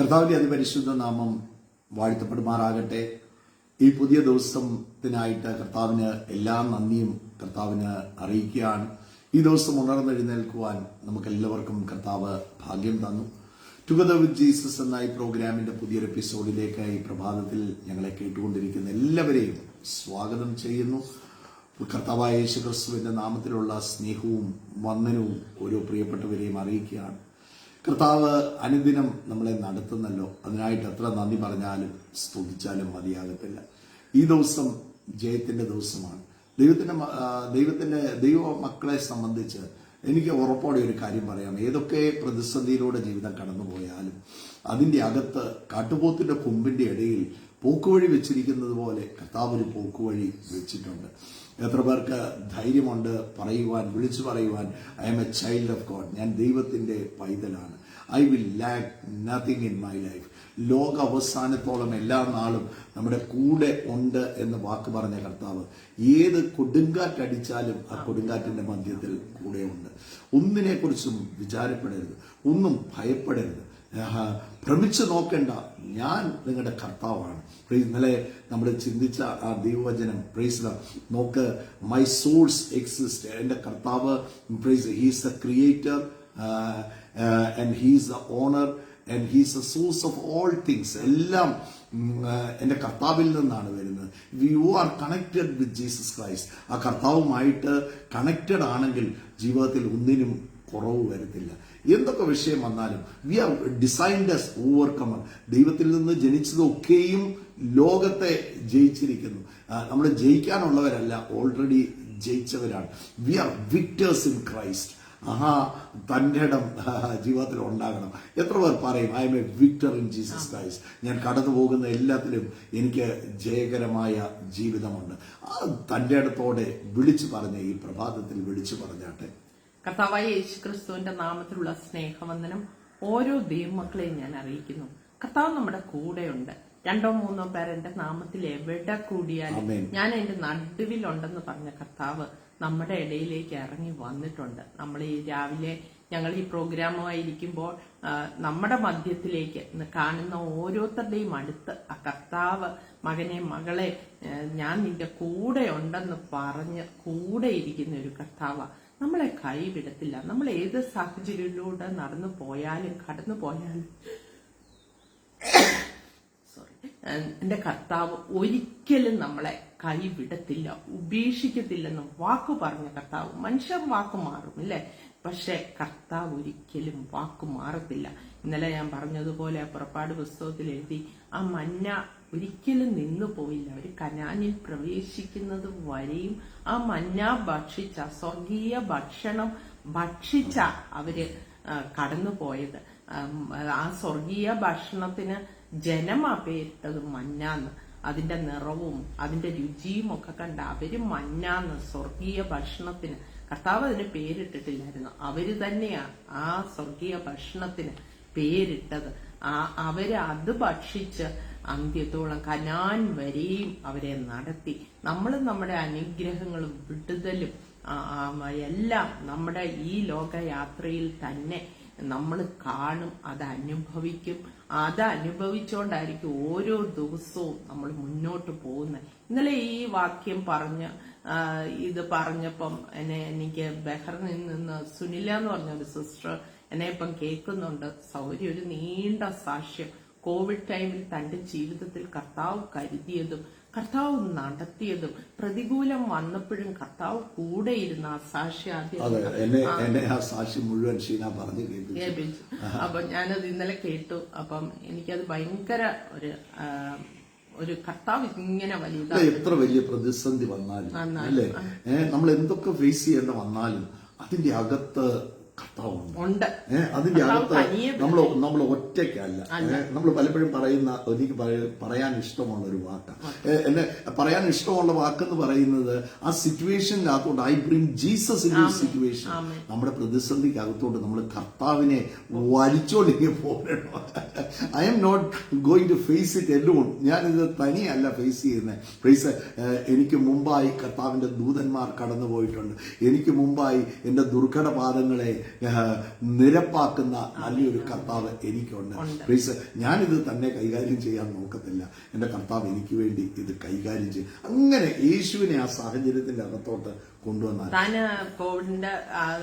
കർത്താവിന്റെ അതിപരിശുദ്ധ നാമം വാഴ്ത്തപ്പെടുമാറാകട്ടെ. ഈ പുതിയ ദിവസത്തിനായിട്ട് കർത്താവിന് എല്ലാ നന്ദിയും കർത്താവിന് അറിയിക്കുകയാണ്. ഈ ദിവസം ഉണർന്നെഴുന്നേൽക്കുവാൻ നമുക്ക് എല്ലാവർക്കും കർത്താവ് ഭാഗ്യം തന്നു. ടുഗദർ വിത്ത് ജീസസ് എന്ന ഈ പ്രോഗ്രാമിന്റെ പുതിയൊരു എപ്പിസോഡിലേക്ക് ഈ പ്രഭാതത്തിൽ ഞങ്ങളെ കേട്ടുകൊണ്ടിരിക്കുന്ന എല്ലാവരെയും സ്വാഗതം ചെയ്യുന്നു. കർത്താവായ യേശു ക്രിസ്തുവിന്റെ നാമത്തിലുള്ള സ്നേഹവും വന്ദനവും ഓരോ പ്രിയപ്പെട്ടവരെയും അറിയിക്കുകയാണ്. കർത്താവ് അനുദിനം നമ്മളെ നടത്തുന്നല്ലോ, അതിനായിട്ട് എത്ര നന്ദി പറഞ്ഞാലും സ്തുതിച്ചാലും മതിയാകത്തില്ല. ഈ ദിവസം ജയത്തിന്റെ ദിവസമാണ്. ദൈവ മക്കളെ സംബന്ധിച്ച് എനിക്ക് ഉറപ്പോടെ ഒരു കാര്യം പറയാം. ഏതൊക്കെ പ്രതിസന്ധിയിലൂടെ ജീവിതം കടന്നുപോയാലും അതിന്റെ അകത്ത് കാട്ടുപോത്തിന്റെ കൊമ്പിന്റെ ഇടയിൽ പോക്കുവഴി വെച്ചിരിക്കുന്നത് പോലെ കർത്താവ് ഒരു പോക്കുവഴി വെച്ചിട്ടുണ്ട്. എത്ര പേർക്ക് ധൈര്യമുണ്ട് പറയുവാൻ, വിളിച്ചു പറയുവാൻ, I am a child of God, ഞാൻ ദൈവത്തിന്റെ പൈതലാണ്, I will lack nothing in my life. ലോക അവസാനത്തോളം എല്ലാ നാളും നമ്മുടെ കൂടെ ഉണ്ട് എന്ന് വാക്ക് പറഞ്ഞ കർത്താവ് ഏത് കൊടുങ്കാറ്റടിച്ചാലും ആ കൊടുങ്കാറ്റിന്റെ മധ്യത്തിൽ കൂടെയുണ്ട്. ഒന്നിനെ കുറിച്ചും വിചാരപ്പെടരുത്, ഒന്നും ഭയപ്പെടരുത്, ഭ്രമിച്ചു നോക്കേണ്ട, ഞാൻ നിങ്ങളുടെ കർത്താവാണ്. ഇന്നലെ നമ്മൾ ചിന്തിച്ച ആ ദൈവവചനം പ്രൈസ് നോക്ക്, മൈ സോൾസ് എക്സിസ്റ്റ്, എൻ്റെ കർത്താവ് praise, he's the creator and he's the owner and he's the source of all things. എല്ലാം എൻ്റെ കർത്താവിൽ നിന്നാണ് വരുന്നത്. You are connected with Jesus Christ. ആ കർത്താവുമായിട്ട് കണക്റ്റഡ് ആണെങ്കിൽ ജീവിതത്തിൽ ഒന്നിനും കുറവ് വരത്തില്ല. എന്തൊക്കെ വിഷയം വന്നാലും we are designed as overcomer. ദൈവത്തിൽ നിന്ന് ജനിച്ചതൊക്കെയും ലോകത്തെ ജയിച്ചിരിക്കുന്നു. നമ്മൾ ജയിക്കാനുള്ളവരല്ല, ഓൾറെഡി ജയിച്ചവരാണ്. We are victors in Christ. തൻ്റെ ഇടം ജീവിതത്തിൽ ഉണ്ടാകണം. എത്ര പേർ പറയും I am a victor in Jesus Christ, ഞാൻ കടന്നു പോകുന്ന എല്ലാത്തിലും എനിക്ക് ജയകരമായ ജീവിതമുണ്ട്. ആ തൻ്റെ ഇടത്തോടെ വിളിച്ചു പറഞ്ഞ ഈ പ്രഭാതത്തിൽ വിളിച്ചു പറഞ്ഞാട്ടെ. കർത്താവായ യേശു ക്രിസ്തുവിന്റെ നാമത്തിലുള്ള സ്നേഹവന്ദനം ഓരോ ദൈവമക്കളെയും ഞാൻ അറിയിക്കുന്നു. കർത്താവ് നമ്മുടെ കൂടെയുണ്ട്. 2-3 പേർ എന്റെ നാമത്തിൽ എവിടെ കൂടിയാലും ഞാൻ എന്റെ നടുവിലുണ്ടെന്ന് പറഞ്ഞ കർത്താവ് നമ്മുടെ ഇടയിലേക്ക് ഇറങ്ങി വന്നിട്ടുണ്ട്. നമ്മൾ ഈ രാവിലെ ഞങ്ങൾ ഈ പ്രോഗ്രാമുമായിരിക്കുമ്പോൾ നമ്മുടെ മധ്യത്തിലേക്ക് കാണുന്ന ഓരോരുത്തരുടെയും അടുത്ത് ആ കർത്താവ് മകനെ മകളെ ഞാൻ നിന്റെ കൂടെ ഉണ്ടെന്ന് പറഞ്ഞ് കൂടെ ഇരിക്കുന്ന ഒരു കർത്താവ് നമ്മളെ കൈവിടത്തില്ല. നമ്മൾ ഏത് സാഹചര്യത്തിലൂടെ നടന്നു പോയാലും കടന്നു പോയാലും എന്റെ കർത്താവ് ഒരിക്കലും നമ്മളെ കൈവിടത്തില്ല, ഉപേക്ഷിക്കത്തില്ലെന്ന് വാക്കു പറഞ്ഞ കർത്താവ്. മനുഷ്യർ വാക്കു മാറും അല്ലെ, പക്ഷെ കർത്താവ് ഒരിക്കലും വാക്കു മാറത്തില്ല. ഇന്നലെ ഞാൻ പറഞ്ഞതുപോലെ പുറപ്പാട് പുസ്തകത്തിൽ എഴുതി, ആ മന്ന ഒരിക്കലും നിന്നു പോയില്ല. അവർ കനാനിൽ പ്രവേശിക്കുന്നത് വരെയും ആ മന്ന ഭക്ഷിച്ച, സ്വർഗീയ ഭക്ഷണം ഭക്ഷിച്ച അവര് കടന്നു പോയത്. ആ സ്വർഗീയ ഭക്ഷണത്തിന് ജനമാ പേരിട്ടത് മന്നാന്ന്. അതിന്റെ നിറവും അതിന്റെ രുചിയും ഒക്കെ കണ്ട അവര് മന്നാന്ന്, സ്വർഗീയ ഭക്ഷണത്തിന് കർത്താവ് അതിന് പേരിട്ടിട്ടില്ലായിരുന്നു. അവര് തന്നെയാ ആ സ്വർഗീയ ഭക്ഷണത്തിന് പേരിട്ടത്. അവര് അത് ഭക്ഷിച്ച് അന്ത്യത്തോളം കനാൻ വരെയും അവരെ നടത്തി. നമ്മൾ നമ്മുടെ അനുഗ്രഹങ്ങളും വിടുതലും എല്ലാം നമ്മുടെ ഈ ലോകയാത്രയിൽ തന്നെ നമ്മൾ കാണും, അത് അനുഭവിക്കും. അത് അനുഭവിച്ചുകൊണ്ടായിരിക്കും ഓരോ ദിവസവും നമ്മൾ മുന്നോട്ട് പോകുന്നത്. ഇന്നലെ ഈ വാക്യം ഇത് പറഞ്ഞപ്പം എനിക്ക് ബഹ്റിനിൽ നിന്ന് സുനില എന്ന് പറഞ്ഞ ഒരു സിസ്റ്റർ എന്നെ ഇപ്പം കേൾക്കുന്നുണ്ട്. സൗരി ഒരു നീണ്ട സാക്ഷ്യം, കോവിഡ് ടൈമിൽ തന്റെ ജീവിതത്തിൽ കർത്താവ് കരുതിയതും കർത്താവ് നടത്തിയതും പ്രതികൂലം വന്നപ്പോഴും കർത്താവ് കൂടെ ഇരുന്ന ആ സാക്ഷി മുഴുവൻ അപ്പൊ ഞാനത് ഇന്നലെ കേട്ടു. അപ്പം എനിക്കത് ഭയങ്കര ഒരു കർത്താവ് ഇങ്ങനെ വലിയ എത്ര വലിയ പ്രതിസന്ധി വന്നാലും അല്ലേ, നമ്മൾ എന്തൊക്കെ ഫേസ് ചെയ്യേണ്ട വന്നാലും അതിന്റെ അകത്ത് കർത്താവുണ്ട്. അതിന്റെ അകത്ത് നമ്മൾ ഒറ്റയ്ക്കല്ല. നമ്മൾ പലപ്പോഴും പറയുന്ന, എനിക്ക് പറയാൻ ഇഷ്ടമുള്ള ഒരു വാക്കാണ്, എന്നെ പറയാൻ ഇഷ്ടമുള്ള വാക്കെന്ന് പറയുന്നത് ആ സിറ്റുവേഷനിനകത്തോട്ട് I bring Jesus in the situation. നമ്മുടെ പ്രതിസന്ധിക്കകത്തോട്ട് നമ്മൾ കർത്താവിനെ വലിച്ചോണ്ടിങ്ങനെ പോരണം. I am not going to face it alone. ഞാനിത് തനിയല്ല ഫേസ് ചെയ്യുന്നത്. എനിക്ക് മുമ്പായി കർത്താവിന്റെ ദൂതന്മാർ കടന്നു പോയിട്ടുണ്ട്. എനിക്ക് മുമ്പായി എന്റെ ദുർഘട പാദങ്ങളെ നിരപ്പാക്കുന്ന നല്ലൊരു കർത്താവ് എനിക്കുണ്ട്. പ്ലീസ്, ഞാനിത് തന്നെ കൈകാര്യം ചെയ്യാൻ നോക്കത്തില്ല. എന്റെ കർത്താവ് എനിക്ക് വേണ്ടി ഇത് കൈകാര്യം ചെയ്യും. അങ്ങനെ യേശുവിനെ ആ സാഹചര്യത്തിന്റെ അകത്തോട്ട് കൊണ്ടുവന്നാൽ താന് കോവിഡിന്റെ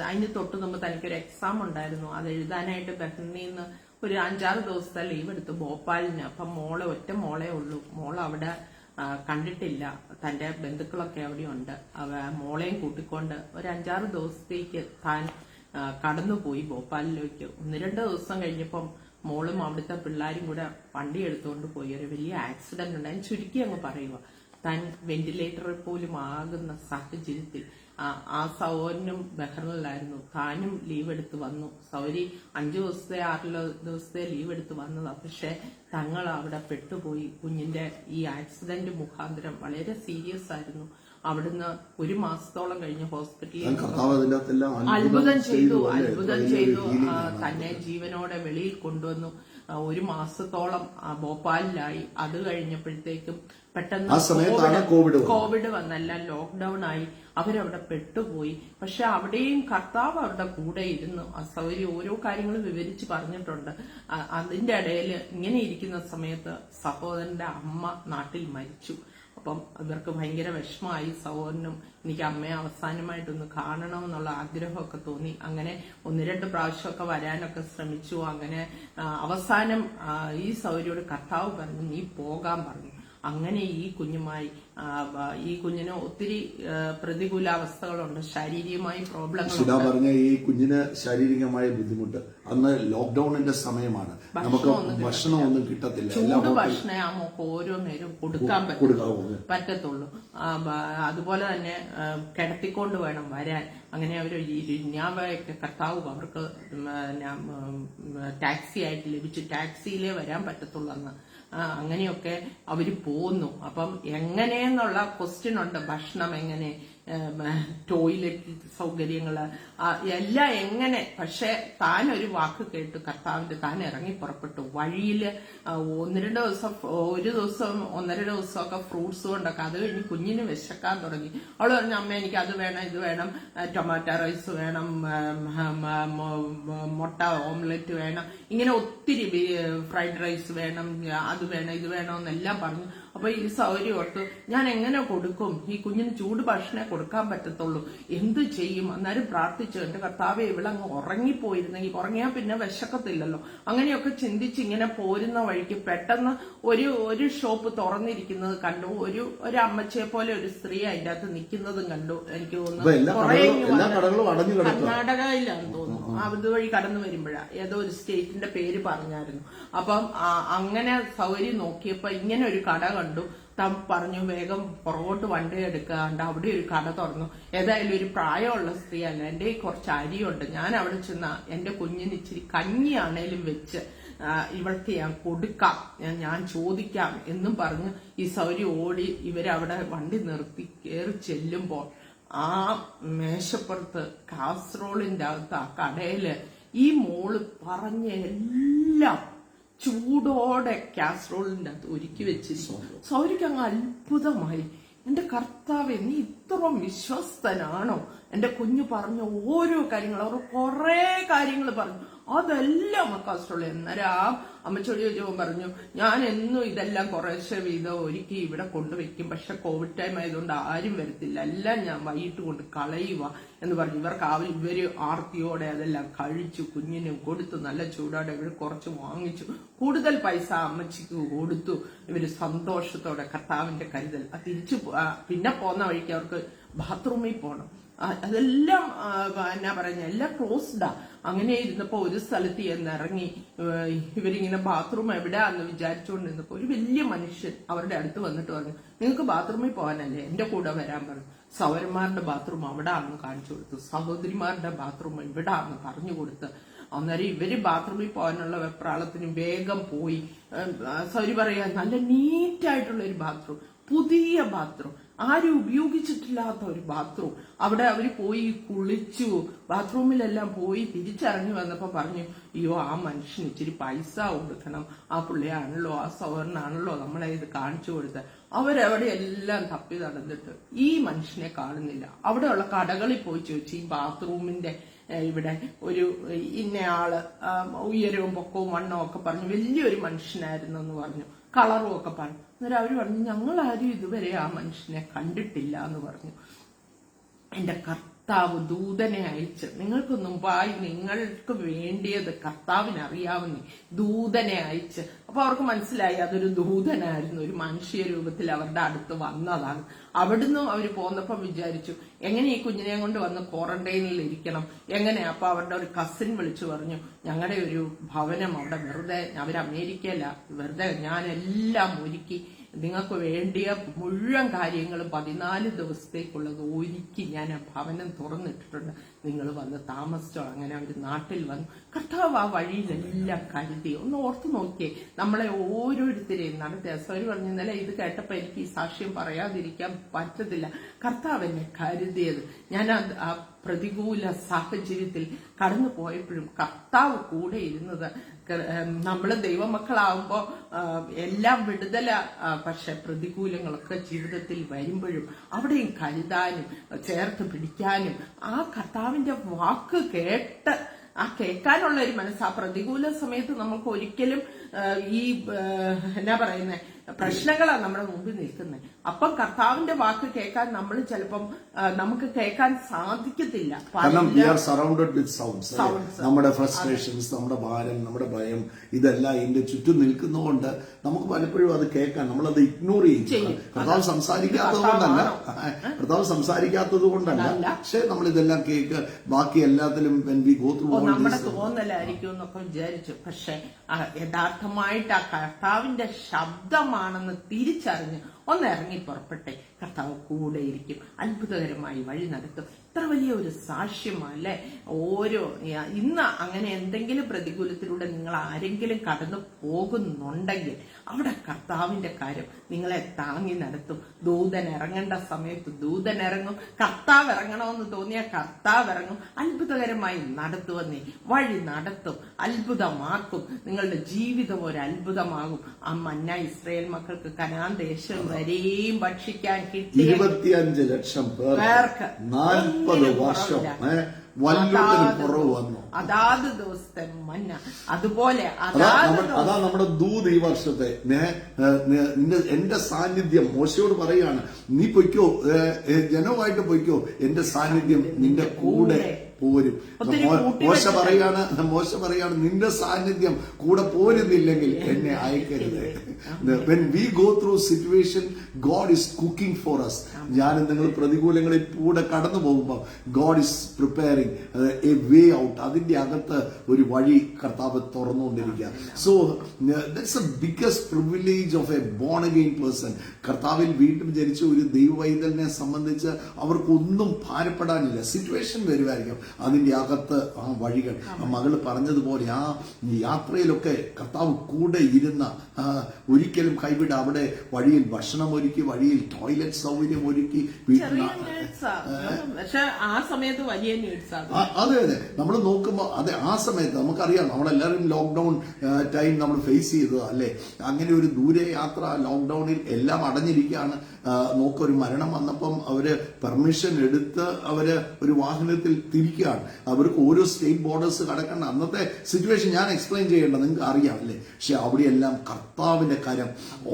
അതിന് തൊട്ട് മുമ്പ് തനിക്കൊരു എക്സാം ഉണ്ടായിരുന്നു. അത് എഴുതാനായിട്ട് ബഹ്റിനിന്ന് ഒരു 5-6 ദിവസത്തെ ലീവ് എടുത്തു ഭോപ്പാലിന്. അപ്പം ഒറ്റ മോളേ ഉള്ളൂ. മോൾ അവിടെ കണ്ടിട്ടില്ല. തന്റെ ബന്ധുക്കളൊക്കെ അവിടെയുണ്ട്. മോളെയും കൂട്ടിക്കൊണ്ട് ഒരു 5-6 ദിവസത്തേക്ക് താൻ കടന്നുപോയി ഭോപ്പാലിലേക്ക്. 1-2 ദിവസം കഴിഞ്ഞപ്പം മോളും അവിടുത്തെ പിള്ളേരും കൂടെ വണ്ടി എടുത്തുകൊണ്ട് പോയി. ഒരു വലിയ ആക്സിഡന്റ് ഉണ്ടായി. ചുരുക്കി അങ്ങ് പറയുക, താൻ വെന്റിലേറ്ററിൽ പോലും ആകുന്ന സാഹചര്യത്തിൽ ആ സൗരനും ബഹ്റിനിലായിരുന്നു. താനും ലീവ് എടുത്ത് വന്നു. സൗരി 5 ദിവസത്തെ 6 ദിവസത്തെ ലീവ് എടുത്ത് വന്നതാ. പക്ഷെ തങ്ങൾ അവിടെ പെട്ടുപോയി. കുഞ്ഞിന്റെ ഈ ആക്സിഡന്റ് മുഖാന്തരം വളരെ സീരിയസ് ആയിരുന്നു. അവിടുന്ന് 1 മാസത്തോളം കഴിഞ്ഞ് ഹോസ്പിറ്റലിൽ അത്ഭുതം ചെയ്തു. തന്നെ ജീവനോടെ വെളിയിൽ കൊണ്ടുവന്നു. 1 മാസത്തോളം ഭോപ്പാലിലായി. അത് കഴിഞ്ഞപ്പോഴത്തേക്കും പെട്ടെന്ന് കോവിഡ് വന്നെല്ലാം ലോക്ക്ഡൌൺ ആയി. അവരവിടെ പെട്ടുപോയി. പക്ഷെ അവിടെയും കർത്താവ് അവരുടെ കൂടെ ഇരുന്നു. അസൗകര്യം ഓരോ കാര്യങ്ങളും വിവരിച്ച് പറഞ്ഞിട്ടുണ്ട്. അതിന്റെ ഇടയിൽ ഇങ്ങനെ ഇരിക്കുന്ന സമയത്ത് സഹോദരന്റെ അമ്മ നാട്ടിൽ മരിച്ചു. അപ്പം ഇവർക്ക് ഭയങ്കര വിഷമമായി. സഹോദരനും എനിക്ക് അമ്മയെ അവസാനമായിട്ടൊന്ന് കാണണമെന്നുള്ള ആഗ്രഹമൊക്കെ തോന്നി. അങ്ങനെ 1-2 പ്രാവശ്യമൊക്കെ വരാനൊക്കെ ശ്രമിച്ചു. അങ്ങനെ അവസാനം ഈ സൗകര്യോട് കർത്താവ് പറഞ്ഞു, നീ പോകാൻ പറഞ്ഞു. അങ്ങനെ ഈ കുഞ്ഞിന് ഒത്തിരി പ്രതികൂലാവസ്ഥകളുണ്ട്. ശാരീരികമായി പ്രോബ്ലങ്ങൾ പറഞ്ഞ ഈ കുഞ്ഞിന് ശാരീരികമായ ബുദ്ധിമുട്ട്. അന്ന് ലോക്ക്ഡൌണിന്റെ സമയമാണ്. നമുക്ക് ഭക്ഷണമൊന്നും കിട്ടത്തില്ല. ചൂട് ഭക്ഷണം ആ മോക്ക് ഓരോ നേരം കൊടുക്കാൻ പറ്റത്തുള്ളൂ. അതുപോലെ തന്നെ കിടത്തിക്കൊണ്ട് വേണം വരാൻ. അങ്ങനെ അവർ ഇഞ്ഞാവയൊക്കെ കർത്താവ് അവർക്ക് ടാക്സി ആയിട്ട് ലഭിച്ചു. ടാക്സിയിലേ വരാൻ പറ്റത്തുള്ളൂ അന്ന്. അങ്ങനെയൊക്കെ അവര് പോന്നു. അപ്പം എങ്ങനെയെന്നുള്ള ക്വസ്റ്റ്യൻ ഉണ്ട്. ഭക്ഷണം എങ്ങനെ, ടോയ്ലറ്റ് സൗകര്യങ്ങള് എല്ലാം എങ്ങനെ. പക്ഷെ താൻ ഒരു വാക്ക് കേട്ടു കർത്താവിന്റെ. താൻ ഇറങ്ങി പുറപ്പെട്ടു. വഴിയില് 1-2 ദിവസം, 1 ദിവസം 1.5 ദിവസമൊക്കെ ഫ്രൂട്ട്സ് കൊണ്ടൊക്കെ. അത് കഴിഞ്ഞ് കുഞ്ഞിന് വിശക്കാൻ തുടങ്ങി. അവള് പറഞ്ഞു, അമ്മ എനിക്ക് അത് വേണം, ഇത് വേണം, ടൊമാറ്റോ റൈസ് വേണം, മുട്ട ഓംലെറ്റ് വേണം, ഇങ്ങനെ ഒത്തിരി ഫ്രൈഡ് റൈസ് വേണം, അത് വേണം, ഇത് വേണം എന്നെല്ലാം പറഞ്ഞു. അപ്പൊ ഈ സൗകര്യം ഓർത്ത് ഞാൻ എങ്ങനെ കൊടുക്കും? ഈ കുഞ്ഞിന് ചൂട് ഭക്ഷണേ കൊടുക്കാൻ പറ്റത്തുള്ളൂ. എന്ത് ചെയ്യും? അന്നേരം പ്രാർത്ഥിച്ചു, എന്റെ കർത്താവെ ഇവളങ്ങ് ഉറങ്ങിപ്പോയിരുന്നെങ്കിൽ, ഉറങ്ങിയാൽ പിന്നെ വിശക്കത്തില്ലല്ലോ. അങ്ങനെയൊക്കെ ചിന്തിച്ച് ഇങ്ങനെ പോരുന്ന വഴിക്ക് പെട്ടെന്ന് ഒരു ഷോപ്പ് തുറന്നിരിക്കുന്നത് കണ്ടു. ഒരു അമ്മച്ചയെ പോലെ ഒരു സ്ത്രീ അതിന്റെ അകത്ത് നിൽക്കുന്നതും കണ്ടു. എനിക്ക് തോന്നുന്നു കർണാടകയിലാണെന്ന് തോന്നുന്നു. അതുവഴി കടന്നു വരുമ്പോഴാ ഏതോ ഒരു സ്റ്റേറ്റിന്റെ പേര് പറഞ്ഞായിരുന്നു. അപ്പം അങ്ങനെ സൗകര്യം നോക്കിയപ്പോ ഇങ്ങനെ ഒരു കട കണ്ടു. പറഞ്ഞു, വേഗം പുറകോട്ട് വണ്ടി എടുക്കാണ്ട് അവിടെ ഒരു കട തുറന്നു. ഏതായാലും ഒരു പ്രായമുള്ള സ്ത്രീ അല്ല, എന്റെ കുറച്ച് അരിയുണ്ട്, ഞാൻ അവിടെ ചെന്ന എന്റെ കുഞ്ഞിന് ഇച്ചിരി കഞ്ഞിയാണേലും വെച്ച് ഇവൾക്ക് ഞാൻ കൊടുക്കാം, ഞാൻ ചോദിക്കാം എന്നും പറഞ്ഞ് ഈ സൗരി ഓടി ഇവരവിടെ വണ്ടി നിർത്തി കയറി ചെല്ലുമ്പോൾ ആ മേശപ്പുറത്ത് കാസറോളിന്റെ അകത്ത് ആ കടയില് ഈ മോള് പറഞ്ഞ എല്ലാം ചൂടോടെ കാസറോളിന്റെ അകത്ത് ഒരുക്കി വെച്ചിരിക്കുന്നു. സൗരിക്ക് അങ്ങ് അത്ഭുതമായി. എന്റെ കർത്താവേ, നീ ഇത്ര വിശ്വസ്തനാണോ? എന്റെ കുഞ്ഞു പറഞ്ഞ ഓരോ കാര്യങ്ങൾ, അവർ കുറെ കാര്യങ്ങൾ പറഞ്ഞു. അതെല്ലാം കാസറോൾ. അന്നേരം ആ അമ്മച്ചോടി ചോദിച്ചപ്പോൾ പറഞ്ഞു, ഞാൻ എന്നും ഇതെല്ലാം കുറേശ്ശെ വീതം ഒരുക്കി ഇവിടെ കൊണ്ടുവയ്ക്കും. പക്ഷെ കോവിഡ് ടൈം ആയതുകൊണ്ട് ആരും വരത്തില്ല, എല്ലാം ഞാൻ വൈകിട്ട് കൊണ്ട് കളയുക എന്ന് പറഞ്ഞു. ഇവര് ആർത്തിയോടെ അതെല്ലാം കഴിച്ചു, കുഞ്ഞിനും കൊടുത്തു. നല്ല ചൂടോടെ ഇവർ കുറച്ച് വാങ്ങിച്ചു. കൂടുതൽ പൈസ അമ്മച്ചിക്ക് കൊടുത്തു. ഇവര് സന്തോഷത്തോടെ കർത്താവിന്റെ കരുതൽ. തിരിച്ചു പിന്നെ പോകുന്ന വഴിക്ക് അവർക്ക് ബാത്റൂമിൽ പോകണം. അതെല്ലാം എന്നാ പറയുക, എല്ലാം ക്ലോസ്ഡാ. അങ്ങനെ ഇരുന്നപ്പോ ഒരു സ്ഥലത്ത് ഇറങ്ങി ഇവരിങ്ങനെ ബാത്റൂം എവിടെയാന്ന് വിചാരിച്ചുകൊണ്ടിരുന്നപ്പോ ഒരു വലിയ മനുഷ്യൻ അവരുടെ അടുത്ത് വന്നിട്ട് പറഞ്ഞു, നിങ്ങൾക്ക് ബാത്റൂമിൽ പോകാനല്ലേ, എന്റെ കൂടെ വരാൻ പറഞ്ഞു. സൗരന്മാരുടെ ബാത്റൂം അവിടെ ആണെന്ന് കാണിച്ചു കൊടുത്തു. സഹോദരിമാരുടെ ബാത്റൂം ഇവിടെ ആണെന്ന് പറഞ്ഞു കൊടുത്ത്. അന്നേരം ഇവര് ബാത്റൂമിൽ പോകാനുള്ള വെപ്രാളത്തിന് വേഗം പോയി. സൗരി പറയാ, നല്ല നീറ്റായിട്ടുള്ള ഒരു ബാത്റൂം, പുതിയ ബാത്റൂം, ആരും ഉപയോഗിച്ചിട്ടില്ലാത്ത ഒരു ബാത്റൂം. അവിടെ അവര് പോയി കുളിച്ചു. ബാത്റൂമിലെല്ലാം പോയി തിരിച്ചിറങ്ങി വന്നപ്പോ പറഞ്ഞു, അയ്യോ ആ മനുഷ്യന് ഇച്ചിരി പൈസ കൊടുക്കണം, ആ പുള്ളിയാണല്ലോ, ആ സൗരനാണല്ലോ നമ്മളെ ഇത് കാണിച്ചു കൊടുത്തത്. അവരവിടെ എല്ലാം തപ്പി നടന്നിട്ട് ഈ മനുഷ്യനെ കാണുന്നില്ല. അവിടെയുള്ള കടകളിൽ പോയി ചോദിച്ചു, ഈ ബാത്റൂമിന്റെ ഇവിടെ ഒരു ഇന്നയാള് ഉയരവും പൊക്കവും വണ്ണവും ഒക്കെ പറഞ്ഞു വലിയൊരു മനുഷ്യനായിരുന്നു എന്ന് പറഞ്ഞു, കളറും ഒക്കെ പറഞ്ഞു. അന്നേരം അവര് പറഞ്ഞു ഞങ്ങൾ ആരും ഇതുവരെ ആ മനുഷ്യനെ കണ്ടിട്ടില്ല എന്ന് പറഞ്ഞു. എന്റെ കർത്താവ് ദൂതനെ അയച്ച്, നിങ്ങൾക്ക് മുമ്പായി നിങ്ങൾക്ക് വേണ്ടിയത് കർത്താവിന് അറിയാവുന്ന ദൂതനെ അയച്ച്. അപ്പൊ അവർക്ക് മനസ്സിലായി അതൊരു ദൂതനായിരുന്നു, ഒരു മനുഷ്യ രൂപത്തിൽ അവരുടെ അടുത്ത് വന്നതാണ്. അവിടുന്ന് അവർ പോന്നപ്പം വിചാരിച്ചു എങ്ങനെ ഈ കുഞ്ഞിനെ കൊണ്ട് വന്ന് ക്വാറന്റൈനിൽ ഇരിക്കണം, എങ്ങനെ? അപ്പൊ അവരുടെ ഒരു കസിൻ വിളിച്ചു പറഞ്ഞു ഞങ്ങളുടെ ഒരു ഭവനം അവിടെ വെറുതെ, അവർ അമേരിക്കയില, വെറുതെ ഞാനെല്ലാം ഒരുക്കി, നിങ്ങൾക്ക് വേണ്ടിയ മുഴുവൻ കാര്യങ്ങളും 14 ദിവസത്തേക്കുള്ളത് ഒരുക്കി ഞാൻ ആ ഭവനം തുറന്നിട്ടിട്ടുണ്ട്, നിങ്ങൾ വന്ന് താമസിച്ചോ. അങ്ങനെ അവർ നാട്ടിൽ വന്നു. കർത്താവ് ആ വഴിയിലെല്ലാം കരുതി. ഒന്ന് ഓർത്തു നോക്കിയേ, നമ്മളെ ഓരോരുത്തരെയും നടത്തിയ അവർ പറഞ്ഞു ഇന്നലെ ഇത് കേട്ടപ്പോ എനിക്ക് ഈ സാക്ഷ്യം പറയാതിരിക്കാൻ പറ്റത്തില്ല. കർത്താവ് എന്നെ കരുതിയത്, ഞാൻ ആ പ്രതികൂല സാഹചര്യത്തിൽ കടന്നു പോയപ്പോഴും കർത്താവ് കൂടെ ഇരുന്നത്. നമ്മള് ദൈവമക്കളാവുമ്പോ എല്ലാം വിടുതല, പക്ഷെ പ്രതികൂലങ്ങളൊക്കെ ജീവിതത്തിൽ വരുമ്പോഴും അവിടെയും കരുതാനും ചേർത്ത് പിടിക്കാനും ആ കർത്താവിന്റെ വാക്ക് കേട്ട് ആ കേൾക്കാനുള്ള ഒരു മനസ്സ്. ആ പ്രതികൂല സമയത്ത് നമുക്ക് ഒരിക്കലും ഈ എന്നാ പറയുന്നേ പ്രശ്നങ്ങളാണ് നമ്മുടെ മുമ്പിൽ നിൽക്കുന്നത്. അപ്പം കർത്താവിന്റെ വാക്ക് കേൾക്കാൻ നമ്മൾ ചിലപ്പം നമുക്ക് കേൾക്കാൻ സാധിക്കത്തില്ല. കാരണം we are surrounded with sounds. നമ്മുടെ ഫ്രസ്ട്രേഷൻസ്, നമ്മുടെ ഭാരം, നമ്മുടെ ഭയം, ഇതെല്ലാം ഇതിന്റെ ചുറ്റും നിൽക്കുന്നതുകൊണ്ട് നമുക്ക് പലപ്പോഴും അത് കേൾക്കാൻ നമ്മളത് ഇഗ്നോർ ചെയ്യും. കർത്താവ് സംസാരിക്കാത്തത് കൊണ്ടല്ല, പക്ഷെ നമ്മൾ ഇതെല്ലാം കേൾക്ക് ബാക്കി എല്ലാത്തിലും നമ്മുടെ തോന്നലായിരിക്കും എന്നൊക്കെ വിചാരിച്ചു. പക്ഷെ യഥാർത്ഥമായിട്ട് ആ കർത്താവിന്റെ ശബ്ദമാണെന്ന് തിരിച്ചറിഞ്ഞ് ഒന്ന് ഇറങ്ങി പുറപ്പെട്ടെ. കർത്താവ് കൂടെ ഇരിക്കും, അത്ഭുതകരമായി വഴി നടത്തും. ഇത്ര വലിയ ഒരു സാക്ഷ്യമല്ലേ ഇന്ന് അങ്ങനെ എന്തെങ്കിലും പ്രതികൂലത്തിലൂടെ നിങ്ങൾ ആരെങ്കിലും കടന്നു പോകുന്നുണ്ടെങ്കിൽ അവിടെ കർത്താവിന്റെ കാര്യം നിങ്ങളെ താങ്ങി നടത്തും. ദൂതൻ ഇറങ്ങേണ്ട സമയത്ത് ദൂതൻ ഇറങ്ങും, കർത്താവ് ഇറങ്ങണമെന്ന് തോന്നിയാൽ കർത്താവ് ഇറങ്ങും. അത്ഭുതകരമായി നടത്തുവന്നേ, വഴി നടത്തും, അത്ഭുതമാക്കും. നിങ്ങളുടെ ജീവിതം ഒരു അത്ഭുതമാകും. ആ മന്ന ഇസ്രായേൽ മക്കൾക്ക് കനാൻ ദേശം വരെയും ഭക്ഷിക്കാൻ കിട്ടി. 25 ലക്ഷം പേർക്ക് 40 വർഷം കുറവ് വന്നു. അതാത് ദിവസത്തെ മന്ന അതുപോലെ അതാ നമ്മുടെ ദൂത് ഈ വർഷത്തെ. എന്റെ സാന്നിധ്യം മോശയോട് പറയാണ്, നീ പൊയ്ക്കോ, ജനവുമായിട്ട് പൊയ്ക്കോ, എന്റെ സാന്നിധ്യം നിന്റെ കൂടെ പോരും. മോശ പറയാണ് നിന്റെ സാന്നിധ്യം കൂടെ പോരുന്നില്ലെങ്കിൽ എന്നെ അയക്കരുത്. When we go through situation, God is cooking for us. ഞാൻ നിങ്ങൾ പ്രതികൂലങ്ങളിൽ കൂടെ കടന്നു പോകുമ്പോൾ God is preparing a way out. അതിന്റെ അകത്ത് ഒരു വഴി കർത്താവ് തുറന്നുകൊണ്ടിരിക്കുക. So that's the biggest privilege of a born again person. കർത്താവിൽ വീണ്ടും ജനിച്ച ഒരു ദൈവവൈതലിനെ സംബന്ധിച്ച് അവർക്കൊന്നും ഭാരപ്പെടാനില്ല. സിറ്റുവേഷൻ വരുമായിരിക്കും, അതിന്റെ അകത്ത് ആ വഴികൾ, ആ മകള് പറഞ്ഞതുപോലെ ആ യാത്രയിലൊക്കെ കർത്താവ് കൂടെ ഇരുന്ന, ഒരിക്കലും കൈവിട. അവിടെ വഴിയിൽ ഭക്ഷണം ഒരുക്കി, വഴിയിൽ ടോയ്ലറ്റ് സൗകര്യം ഒരുക്കി. അതെ നമ്മൾ നോക്കുമ്പോ അതെ ആ സമയത്ത് നമുക്കറിയാം, നമ്മളെല്ലാവരും ലോക്ക്ഡൌൺ ടൈം നമ്മൾ ഫേസ് ചെയ്തത് അല്ലെ. അങ്ങനെ ഒരു ദൂരെ യാത്ര ലോക്ക്ഡൌണിൽ എല്ലാം അടഞ്ഞിരിക്കുകയാണ്. നോക്കൊരു മരണം വന്നപ്പം അവര് പെർമിഷൻ എടുത്ത് അവര് ഒരു വാഹനത്തിൽ തിരിക്കുകയാണ്. അവർക്ക് ഓരോ സ്റ്റേറ്റ് ബോർഡേഴ്സ് കടക്കേണ്ട അന്നത്തെ സിറ്റുവേഷൻ ഞാൻ എക്സ്പ്ലെയിൻ ചെയ്യേണ്ട, നിങ്ങൾക്ക് അറിയാം അല്ലേ. പക്ഷെ അവിടെയെല്ലാം കർത്താവിന്റെ കാര്യം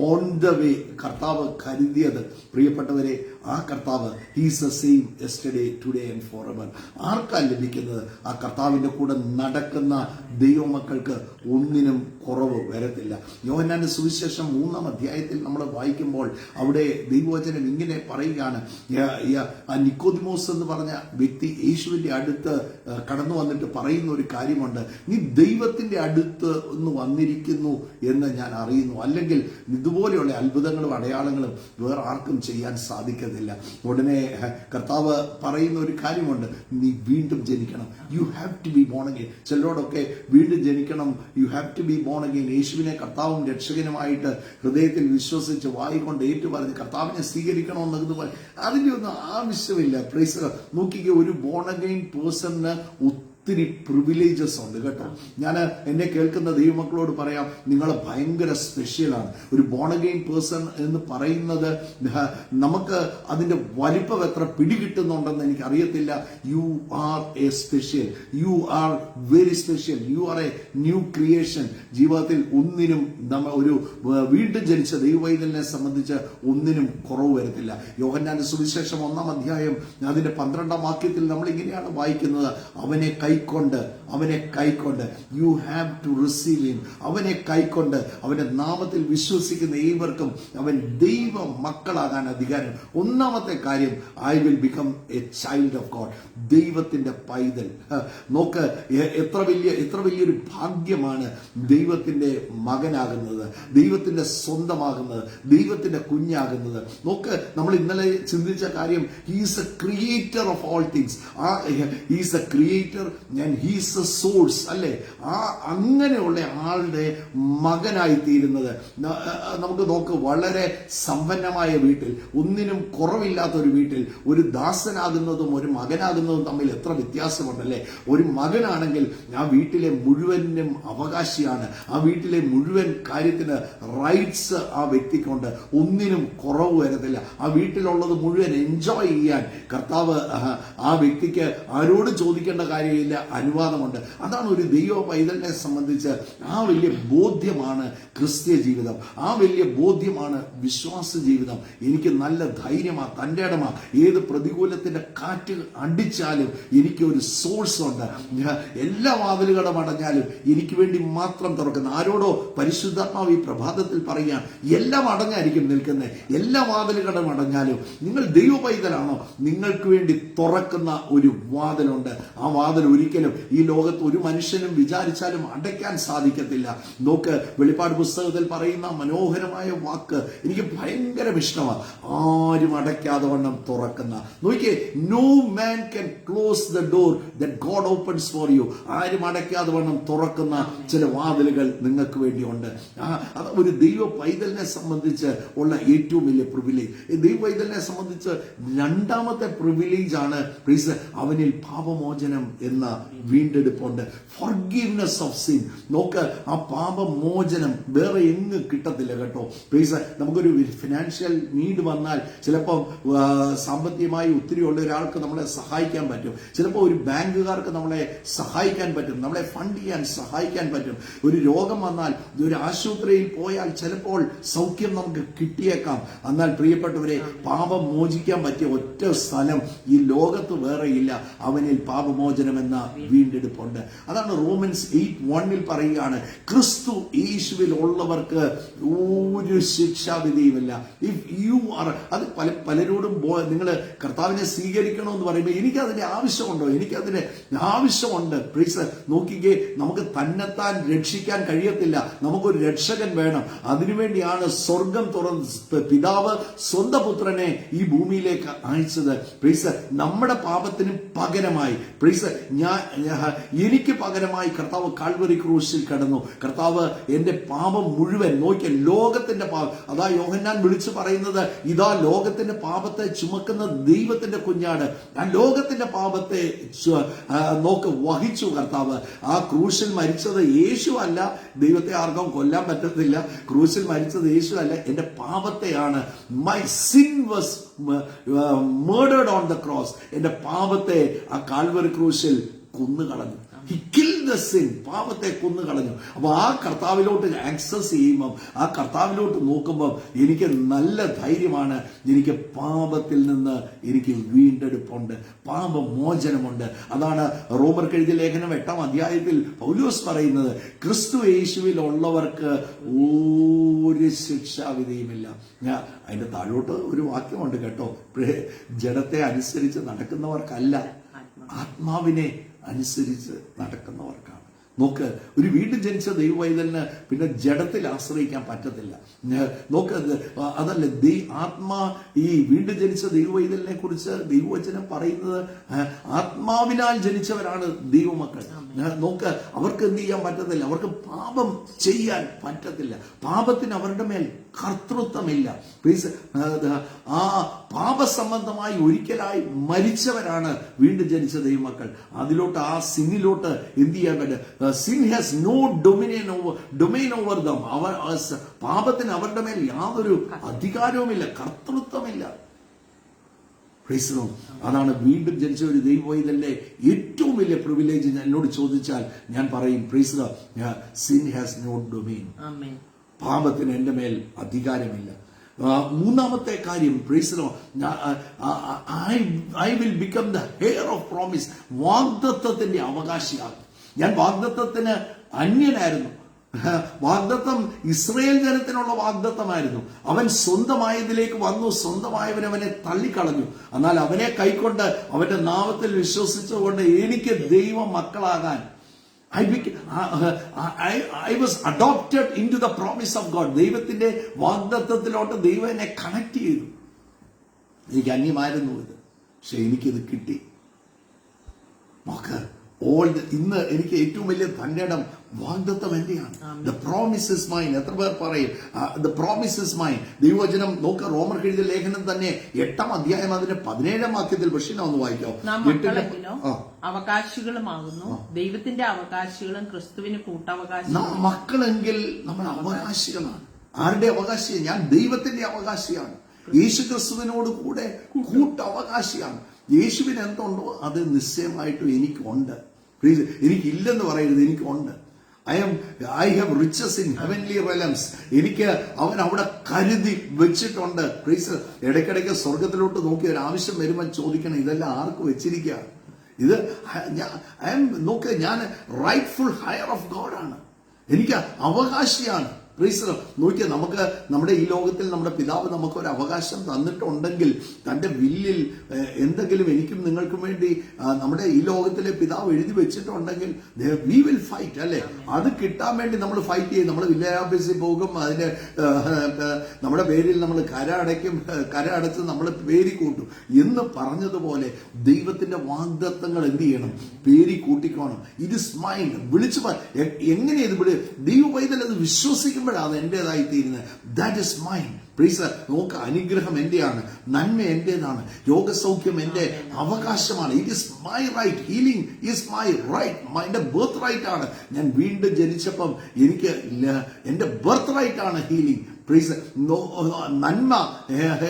ഓൺ ദ വേ കർത്താവ് കരുതിയത്. പ്രിയപ്പെട്ടവരെ, ആ കർത്താവ് he's the same yesterday today and Forever. ആർക്കാ ലഭിക്കുന്നത്? ആ കർത്താവിന്റെ കൂടെ നടക്കുന്ന ദൈവമക്കൾക്ക് ഒന്നിനും കുറവ് വരത്തില്ല. യോഹന്നാന്റെ സുവിശേഷം 3-ാം അധ്യായത്തിൽ നമ്മൾ വായിക്കുമ്പോൾ അവിടെ ദൈവവചനം ഇങ്ങനെ പറയുകയാണ്. നിക്കോദിമോസ് എന്ന് പറഞ്ഞ വ്യക്തി യേശുവിന്റെ അടുത്ത് കടന്നു വന്നിട്ട് പറയുന്ന ഒരു കാര്യമുണ്ട്, നീ ദൈവത്തിന്റെ അടുത്ത് ഒന്ന് വന്നിരിക്കുന്നു എന്ന് ഞാൻ അറിയുന്നു, അല്ലെങ്കിൽ ഇതുപോലെയുള്ള അത്ഭുതങ്ങളും അടയാളങ്ങളും വേറെ ആർക്കും ചെയ്യാൻ സാധിക്കത്തില്ല. ഉടനെ കർത്താവ് പറയുന്ന ഒരു കാര്യമുണ്ട്, നീ വീണ്ടും ജനിക്കണം. You have to be born again. ചിലരോടൊക്കെ വീണ്ടും ജനിക്കണം, you have to be born again. യേശുവിനെ കർത്താവും രക്ഷകനുമായിട്ട് ഹൃദയത്തിൽ വിശ്വസിച്ച് വായിക്കൊണ്ട് ഏറ്റുപറഞ്ഞ് കർത്താവിനെ സ്വീകരിക്കണമെന്നതുപോലെ അതിന്റെ ഒന്നും ആവശ്യമില്ല. പ്രൈസ് നോക്കിക്കേ, ഒരു ബോൺ അഗെയിൻ പേഴ്സണിന് ഒത്തിരി പ്രിവിലേജസ് ഉണ്ട് കേട്ടോ. ഞാൻ എന്നെ കേൾക്കുന്ന ദൈവമക്കളോട് പറയാം, നിങ്ങൾ ഭയങ്കര സ്പെഷ്യലാണ്. ഒരു ബോൺ അഗെയിൻ പേഴ്സൺ എന്ന് പറയുന്നത് നമുക്ക് അതിന്റെ വലിപ്പം എത്ര പിടികിട്ടുന്നുണ്ടെന്ന് എനിക്ക് അറിയത്തില്ല. You are A special, you are very special, you are A new creation. ജീവിതത്തിൽ ഒന്നിനും ഒരു വീണ്ടും ജനിച്ച ദൈവവൈതലിനെ സംബന്ധിച്ച് ഒന്നിനും കുറവ് വരത്തില്ല. യോഹന്നാന്റെ സുവിശേഷം 1-ാം അധ്യായം അതിന്റെ 12-ാം വാക്യത്തിൽ നമ്മൾ ഇങ്ങനെയാണ് വായിക്കുന്നത്, അവനെ കൈക്കൊണ്ട് you have to receive him. അവനെ കൈക്കൊണ്ട് അവന്റെ നാമത്തിൽ വിശ്വസിക്കുന്ന ഏവർക്കും അവൻ ദൈവ മക്കളാകാൻ അധികാരം. ഒന്നാമത്തെ കാര്യം, I will become A child of God, ദൈവത്തിന്റെ പൈതൽ. നോക്ക്, എത്ര വലിയൊരു ഭാഗ്യമാണ് ദൈവത്തിന്റെ മകനാകുന്നത്, ദൈവത്തിന്റെ സ്വന്തമാകുന്നത്, ദൈവത്തിന്റെ കുഞ്ഞാകുന്നത്. നോക്ക്, നമ്മൾ ഇന്നലെ ചിന്തിച്ച കാര്യം, he's A creator of all things. He's A creator and he's A source, അല്ലെ? അങ്ങനെയുള്ള ആളുടെ മകനായി തീരുന്നത്. നമുക്ക് നോക്ക്, വളരെ സമ്പന്നമായ വീട്ടിൽ, ഒന്നിനും കുറവില്ലാത്ത ഒരു വീട്ടിൽ ഒരു ദാസനാകുന്നതും ഒരു മകനാകുന്നതും തമ്മിൽ എത്ര വ്യത്യാസമുണ്ടല്ലേ? ഒരു മകനാണെങ്കിൽ ആ വീട്ടിലെ മുഴുവനും അവകാശിയാണ്, ആ വീട്ടിലെ മുഴുവൻ കാര്യത്തിന് റൈറ്റ്സ് ആ വ്യക്തിക്കുണ്ട്, ഒന്നിനും കുറവ് വരത്തില്ല. ആ വീട്ടിലുള്ളത് മുഴുവൻ എൻജോയ് ചെയ്യാൻ കർത്താവ് ആ വ്യക്തിക്ക് ആരോട് ചോദിക്കേണ്ട കാര്യമില്ല, അനുവാദമുണ്ട്. അതാണ് ഒരു ദൈവ പൈതലിനെ സംബന്ധിച്ച് ആ വലിയ ബോധ്യമാണ് ക്രിസ്തീയ ജീവിതം, ആ വലിയ ബോധ്യമാണ് വിശ്വാസ ജീവിതം. എനിക്ക് നല്ല ധൈര്യമാണ്, തന്റെ ഇടമാ. ഏത് പ്രതികൂലത്തിന്റെ കാറ്റ് അടിച്ചാലും എനിക്കൊരു സോഴ്സ് ഉണ്ട്. എല്ലാ വാതിലുകളും അടഞ്ഞാലും എനിക്ക് വേണ്ടി മാത്രം തുറക്കുന്ന, ആരോടോ പരിശുദ്ധാത്മാവ് ഈ പ്രഭാതത്തിൽ പറയുകയാണ്, എല്ലാം അടഞ്ഞായിരിക്കും നിൽക്കുന്നത്, എല്ലാ വാതിലുകളും അടഞ്ഞാലും നിങ്ങൾ ദൈവ പൈതലാണോ, നിങ്ങൾക്ക് വേണ്ടി തുറക്കുന്ന ഒരു വാതിലുണ്ട്. ആ വാതിൽ ഒരിക്കലും ഈ ലോകത്ത് ഒരു മനുഷ്യനും വിചാരിച്ചാലും അടയ്ക്കാൻ സാധിക്കത്തില്ല. നോക്ക്, വെളിപ്പാട് പുസ്തകത്തിൽ പറയുന്ന മനോഹരമായ വാക്ക് എനിക്ക് ഭയങ്കര ഇഷ്ടമാണ്, ആരും അടയ്ക്കാതെ വണ്ണം തുറക്കുന്ന. നോക്കിയേ, no man can close the door that God opens for you. ആരും അടയ്ക്കാതെ വണ്ണം തുറക്കുന്ന ചില വാതിലുകൾ നിങ്ങൾക്ക് വേണ്ടിയുണ്ട്. അത് ഒരു ദൈവ പൈതലിനെ സംബന്ധിച്ച് ഉള്ള ഏറ്റവും വലിയ പ്രിവിലേജ്. ദൈവ പൈതലിനെ സംബന്ധിച്ച് രണ്ടാമത്തെ പ്രിവിലേജ് ആണ് അവനിൽ പാപമോചനം എന്ന വീണ്ടെടുപ്പുണ്ട്, ഫോർഗിവ്നെസ് ഓഫ് സിൻ. നോക്ക്, ആ പാപമോചനം വേറെ എങ്ങും കിട്ടത്തില്ല കേട്ടോ. നമുക്കൊരു ഫിനാൻഷ്യൽ നീഡ് വന്നാൽ ചിലപ്പോൾ സാമ്പത്തികമായി ഒത്തിരി ഉള്ള ഒരാൾക്ക് നമ്മളെ സഹായിക്കാൻ പറ്റും, ചിലപ്പോൾ ഒരു ബാങ്കുകാർക്ക് നമ്മളെ സഹായിക്കാൻ പറ്റും, നമ്മളെ ഫണ്ട് ചെയ്യാൻ സഹായിക്കാൻ പറ്റും. ഒരു രോഗം വന്നാൽ, ഒരു ആശുപത്രിയിൽ പോയാൽ ചിലപ്പോൾ സൗഖ്യം നമുക്ക് കിട്ടിയേക്കാം. എന്നാൽ പ്രിയപ്പെട്ടവരെ, പാപം മോചിക്കാൻ പറ്റിയ ഒറ്റ സ്ഥലം ഈ ലോകത്ത് വേറെയില്ല, അവനിൽ പാപമോചനം എന്ന വീണ്ടെടുപ്പുണ്ട്. അതാണ് റോമൻസ് 8:1 പറയുകയാണ്, ക്രിസ്തു യേശുവിൽ ഉള്ളവർക്ക് ഒരു ശിക്ഷാവിധിയുമില്ല. ഇഫ് യു ആർ, അത് പലരോടും നിങ്ങൾ കർത്താവിനെ സ്വീകരിക്കണമെന്ന് പറയുമ്പോൾ എനിക്കതിന്റെ ആവശ്യമുണ്ടോ? എനിക്കതിന്റെ ആവശ്യമുണ്ട്. നോക്കിക്കേ, നമുക്ക് തന്നെത്താൻ രക്ഷിക്കാൻ കഴിയത്തില്ല, നമുക്കൊരു രക്ഷകൻ വേണം. അതിനുവേണ്ടിയാണ് സ്വർഗം തുറന്ന് പിതാവ് സ്വന്തം പുത്രനെ ഈ ഭൂമിയിലേക്ക് അയച്ചത്. നമ്മുടെ പാപത്തിന് പകരമായി, എനിക്ക് പകരമായി കർത്താവ് കാൽവരി ക്രൂശിൽ കിടന്നു. കർത്താവ് എന്റെ പാപം മുഴുവൻ, നോക്കിയ ലോകത്തിന്റെ പാപം, അതാ യോഹന്നാൻ വിളിച്ചു പറയുന്നത്, ഇതാ ലോകത്തിന്റെ പാപത്തെ ചുമക്കുന്ന ദൈവത്തിന്റെ കുഞ്ഞാട്. ആ ലോകത്തിന്റെ പാപത്തെ നോക്ക് വഹിച്ചു കർത്താവ്. ആ ക്രൂശിൽ മരിച്ചത് യേശു അല്ല, ദൈവത്തെ ആർക്കും കൊല്ലാൻ പറ്റത്തില്ല. ക്രൂശിൽ മരിച്ചത് യേശു അല്ല, എന്റെ പാപത്തെയാണ്. My sin was murdered on the cross. എന്റെ പാപത്തെ ആ കാൽവരി ക്രൂശിൽ കൊന്നുകളഞ്ഞു. He killed the sin. പാപത്തെ കൊന്നുകളഞ്ഞു. അപ്പൊ ആ കർത്താവിലോട്ട് ആക്സസ് ചെയ്യുമ്പം, ആ കർത്താവിലോട്ട് നോക്കുമ്പം എനിക്ക് നല്ല ധൈര്യമാണ്. എനിക്ക് പാപത്തിൽ നിന്ന് എനിക്ക് വീണ്ടെടുപ്പുണ്ട്, പാപമോചനമുണ്ട്. അതാണ് റോമർക്ക് എഴുതിയ ലേഖനം 8-ാം അധ്യായത്തിൽ പൗലോസ് പറയുന്നത്, ക്രിസ്തു യേശുവിൽ ഉള്ളവർക്ക് ഒരു ശിക്ഷാവിധിയുമില്ല. അതിന്റെ താഴോട്ട് ഒരു വാക്യമുണ്ട് കേട്ടോ, ജഡത്തെ അനുസരിച്ച് നടക്കുന്നവർക്കല്ല, ആത്മാവിനെ അനുസരിച്ച് നടക്കുന്നവർക്കാണ്. നോക്ക്, ഒരു വീണ്ടും ജനിച്ച ദൈവവൈതലിന് പിന്നെ ജഡത്തിൽ ആശ്രയിക്കാൻ പറ്റത്തില്ല. നോക്ക്, അതല്ല ആത്മാ ഈ വീണ്ടും ജനിച്ച ദൈവവൈതലിനെ കുറിച്ച് ദൈവവചനം പറയുന്നത് ആത്മാവിനാൽ ജനിച്ചവരാണ് ദൈവമക്കൾ. നോക്ക്, അവർക്ക് എന്ത് ചെയ്യാൻ പറ്റത്തില്ല, അവർക്ക് പാപം ചെയ്യാൻ പറ്റത്തില്ല. പാപത്തിന് അവരുടെ മേൽ കർത്തൃത്വമില്ല. ആ പാപസംബന്ധമായി ഒരിക്കലായി മരിച്ചവരാണ് വീണ്ടും ജനിച്ച ദൈവമക്കൾ. അതിലോട്ട് ആ സിന്നിലോട്ട് എന്ത് ചെയ്യാൻ പറ്റും? Sin has no domain over them. പാപത്തിന് അവരുടെ മേൽ യാതൊരു അധികാരവുമില്ല, കർത്തൃത്വമില്ല. അതാണ് വീണ്ടും ജനിച്ച ഒരു ദൈവവൈതലിന്റെ ഏറ്റവും വലിയ പ്രിവിലേജ്. എന്നോട് ചോദിച്ചാൽ ഞാൻ പറയും, സിൻ ഹാസ് നോ ഡൊമൈൻ. പാപത്തിന് എന്റെ മേൽ അധികാരമില്ല. മൂന്നാമത്തെ കാര്യം, I will become the heir of promise. വാഗ്ദത്തത്തിന്റെ അവകാശിയാകും ഞാൻ. വാഗ്ദത്തത്തിന് അന്യനായിരുന്നു. വാഗ്ദത്തം ഇസ്രയേൽ ജനത്തിനുള്ള വാഗ്ദത്തമായിരുന്നു. അവൻ സ്വന്തമായതിലേക്ക് വന്നു, സ്വന്തമായവൻ അവനെ തള്ളിക്കളഞ്ഞു. എന്നാൽ അവനെ കൈക്കൊണ്ട് അവന്റെ നാമത്തിൽ വിശ്വസിച്ചുകൊണ്ട് എനിക്ക് ദൈവ മക്കളാകാൻ I was adopted into the promise of God. ദൈവത്തിന്റെ വാഗ്ദത്തത്തിലോട്ട് ദൈവം എന്നെ കണക്ട് ചെയ്തു. എനിക്ക് അന്യമായിരുന്നു ഇത്, പക്ഷെ എനിക്കിത് കിട്ടി. നോക്ക്, ഇന്ന് എനിക്ക് ഏറ്റവും വലിയ തന്റെ ഇടം വാഗ്ദത്തം എന്റെയാണ്. The promise is mine. എത്ര പേർ പറയും ദ പ്രോമിസ് ഇസ് മൈൻ? ദൈവവചനം നോക്ക്, റോമർക്ക് എഴുതിയ ലേഖനം തന്നെ 8-ാം അധ്യായം അതിന്റെ 17-ാം വാക്യത്തിൽ ബഷീന ഒന്ന് വായിക്കാം. അവകാശികളുമാകുന്നു, ദൈവത്തിന്റെ അവകാശികളും ക്രിസ്തുവിന് കൂട്ടവകാശികളും. മക്കളെങ്കിൽ നമ്മൾ അവകാശികളാണ്. ആരുടെ അവകാശിയാണ്? ഞാൻ ദൈവത്തിന്റെ അവകാശിയാണ്. യേശു ക്രിസ്തുവിനോട് കൂടെ കൂട്ടവകാശിയാണ്. യേശുവിന് എന്തുണ്ടോ അത് നിശ്ചയമായിട്ടും എനിക്കുണ്ട്. എനിക്കില്ലെന്ന് പറയരുത്, എനിക്കുണ്ട്. I have riches in heavenly realms. എനിക്ക് അവൻ അവിടെ കരുതി വെച്ചിട്ടുണ്ട്. ഇടയ്ക്കിടയ്ക്ക് സ്വർഗത്തിലോട്ട് നോക്കി ഒരു ആവശ്യം വരുമ്പോൾ ചോദിക്കണം, ഇതെല്ലാം ആർക്ക് വെച്ചിരിക്കുക? ഇത് നോക്ക്, ഞാൻ റൈറ്റ്ഫുൾ ഹയർ ഓഫ് ഗോഡ് ആണ്. എനിക്ക് അവകാശിയാണ്. നോക്കിയ നമുക്ക് നമ്മുടെ ഈ ലോകത്തിൽ നമ്മുടെ പിതാവ് നമുക്കൊരു അവകാശം തന്നിട്ടുണ്ടെങ്കിൽ, തന്റെ വില്ലിൽ എന്തെങ്കിലും എനിക്കും നിങ്ങൾക്കും വേണ്ടി നമ്മുടെ ഈ ലോകത്തിലെ പിതാവ് എഴുതി വെച്ചിട്ടുണ്ടെങ്കിൽ വി വിൽ ഫൈറ്റ്, അല്ലെ? അത് കിട്ടാൻ വേണ്ടി നമ്മൾ ഫൈറ്റ് ചെയ്യും. നമ്മൾ വില്ലേജ് പോകും, അതിന് നമ്മുടെ പേരിൽ നമ്മൾ കര അടച്ച് നമ്മൾ പേരി കൂട്ടും എന്ന് പറഞ്ഞതുപോലെ ദൈവത്തിന്റെ വാഗ്ദത്തങ്ങൾ എന്ത് ചെയ്യണം? പേരി കൂട്ടിക്കോണം. ഇത് ഇസ് മൈൻ. വിളിച്ചു എങ്ങനെ ഇത് ദൈവവൈതൽ അത് വിശ്വസിക്കുമ്പോൾ അത് എന്റേതായി തീരുന്നത്. That is mine. നോക്ക്, അനുഗ്രഹം എന്റെയാണ്, നന്മ എന്റേതാണ്, രോഗസൗഖ്യം എന്റെ അവകാശമാണ്. It is my right. Healing is my right. എന്റെ ബർത്ത് റൈറ്റ് ആണ്. ഞാൻ വീണ്ടും ജനിച്ചപ്പം എനിക്ക് എന്റെ ബർത്ത് റൈറ്റ് ആണ് ഹീലിംഗ്. നന്മ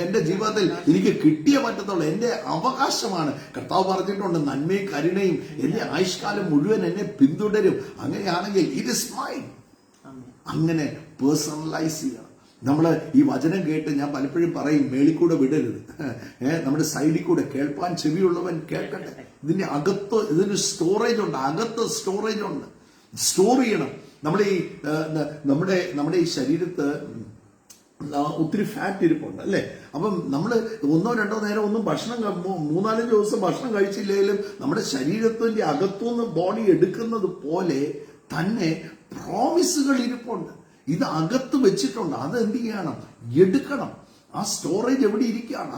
എന്റെ ജീവിതത്തിൽ എനിക്ക് കിട്ടിയേ പറ്റത്തുള്ളൂ, എന്റെ അവകാശമാണ്. കർത്താവ് പറഞ്ഞിട്ടുണ്ട്, നന്മയും കരുണയും എന്റെ ആയുഷ്കാലം മുഴുവൻ എന്നെ പിന്തുടരും. അങ്ങനെയാണെങ്കിൽ ഇറ്റ് ഇസ് മൈൻ. അങ്ങനെ പേഴ്സണലൈസ് ചെയ്യണം. നമ്മള് ഈ വചനം കേട്ട് ഞാൻ പലപ്പോഴും പറയും, മേളിക്കൂടെ വിടരുത്. നമ്മുടെ സൈഡിൽ കൂടെ കേൾപ്പാൻ ചെവിയുള്ളവൻ കേൾക്കട്ടെ. ഇതിന്റെ അകത്ത് ഇതിന് സ്റ്റോറേജ് ഉണ്ട്, അകത്ത് സ്റ്റോറേജ് ഉണ്ട്. സ്റ്റോർ ചെയ്യണം. നമ്മുടെ ഈ ശരീരത്ത് ഒത്തിരി ഫാറ്റ് ഇരിപ്പുണ്ട്, അല്ലെ? അപ്പം നമ്മൾ 1-2 നേരം ഒന്നും ഭക്ഷണം 3-4 ദിവസം ഭക്ഷണം കഴിച്ചില്ലെങ്കിലും നമ്മുടെ ശരീരത്തിന്റെ അകത്തുനിന്ന് ബോഡി എടുക്കുന്നത് പോലെ തന്നെ പ്രോമിസുകൾ ഇരിപ്പുണ്ട്. ഇത് അകത്ത് വെച്ചിട്ടുണ്ട്. അത് എന്ത് ചെയ്യണം? എടുക്കണം. ആ സ്റ്റോറേജ് എവിടെ ഇരിക്കുകയാണ്?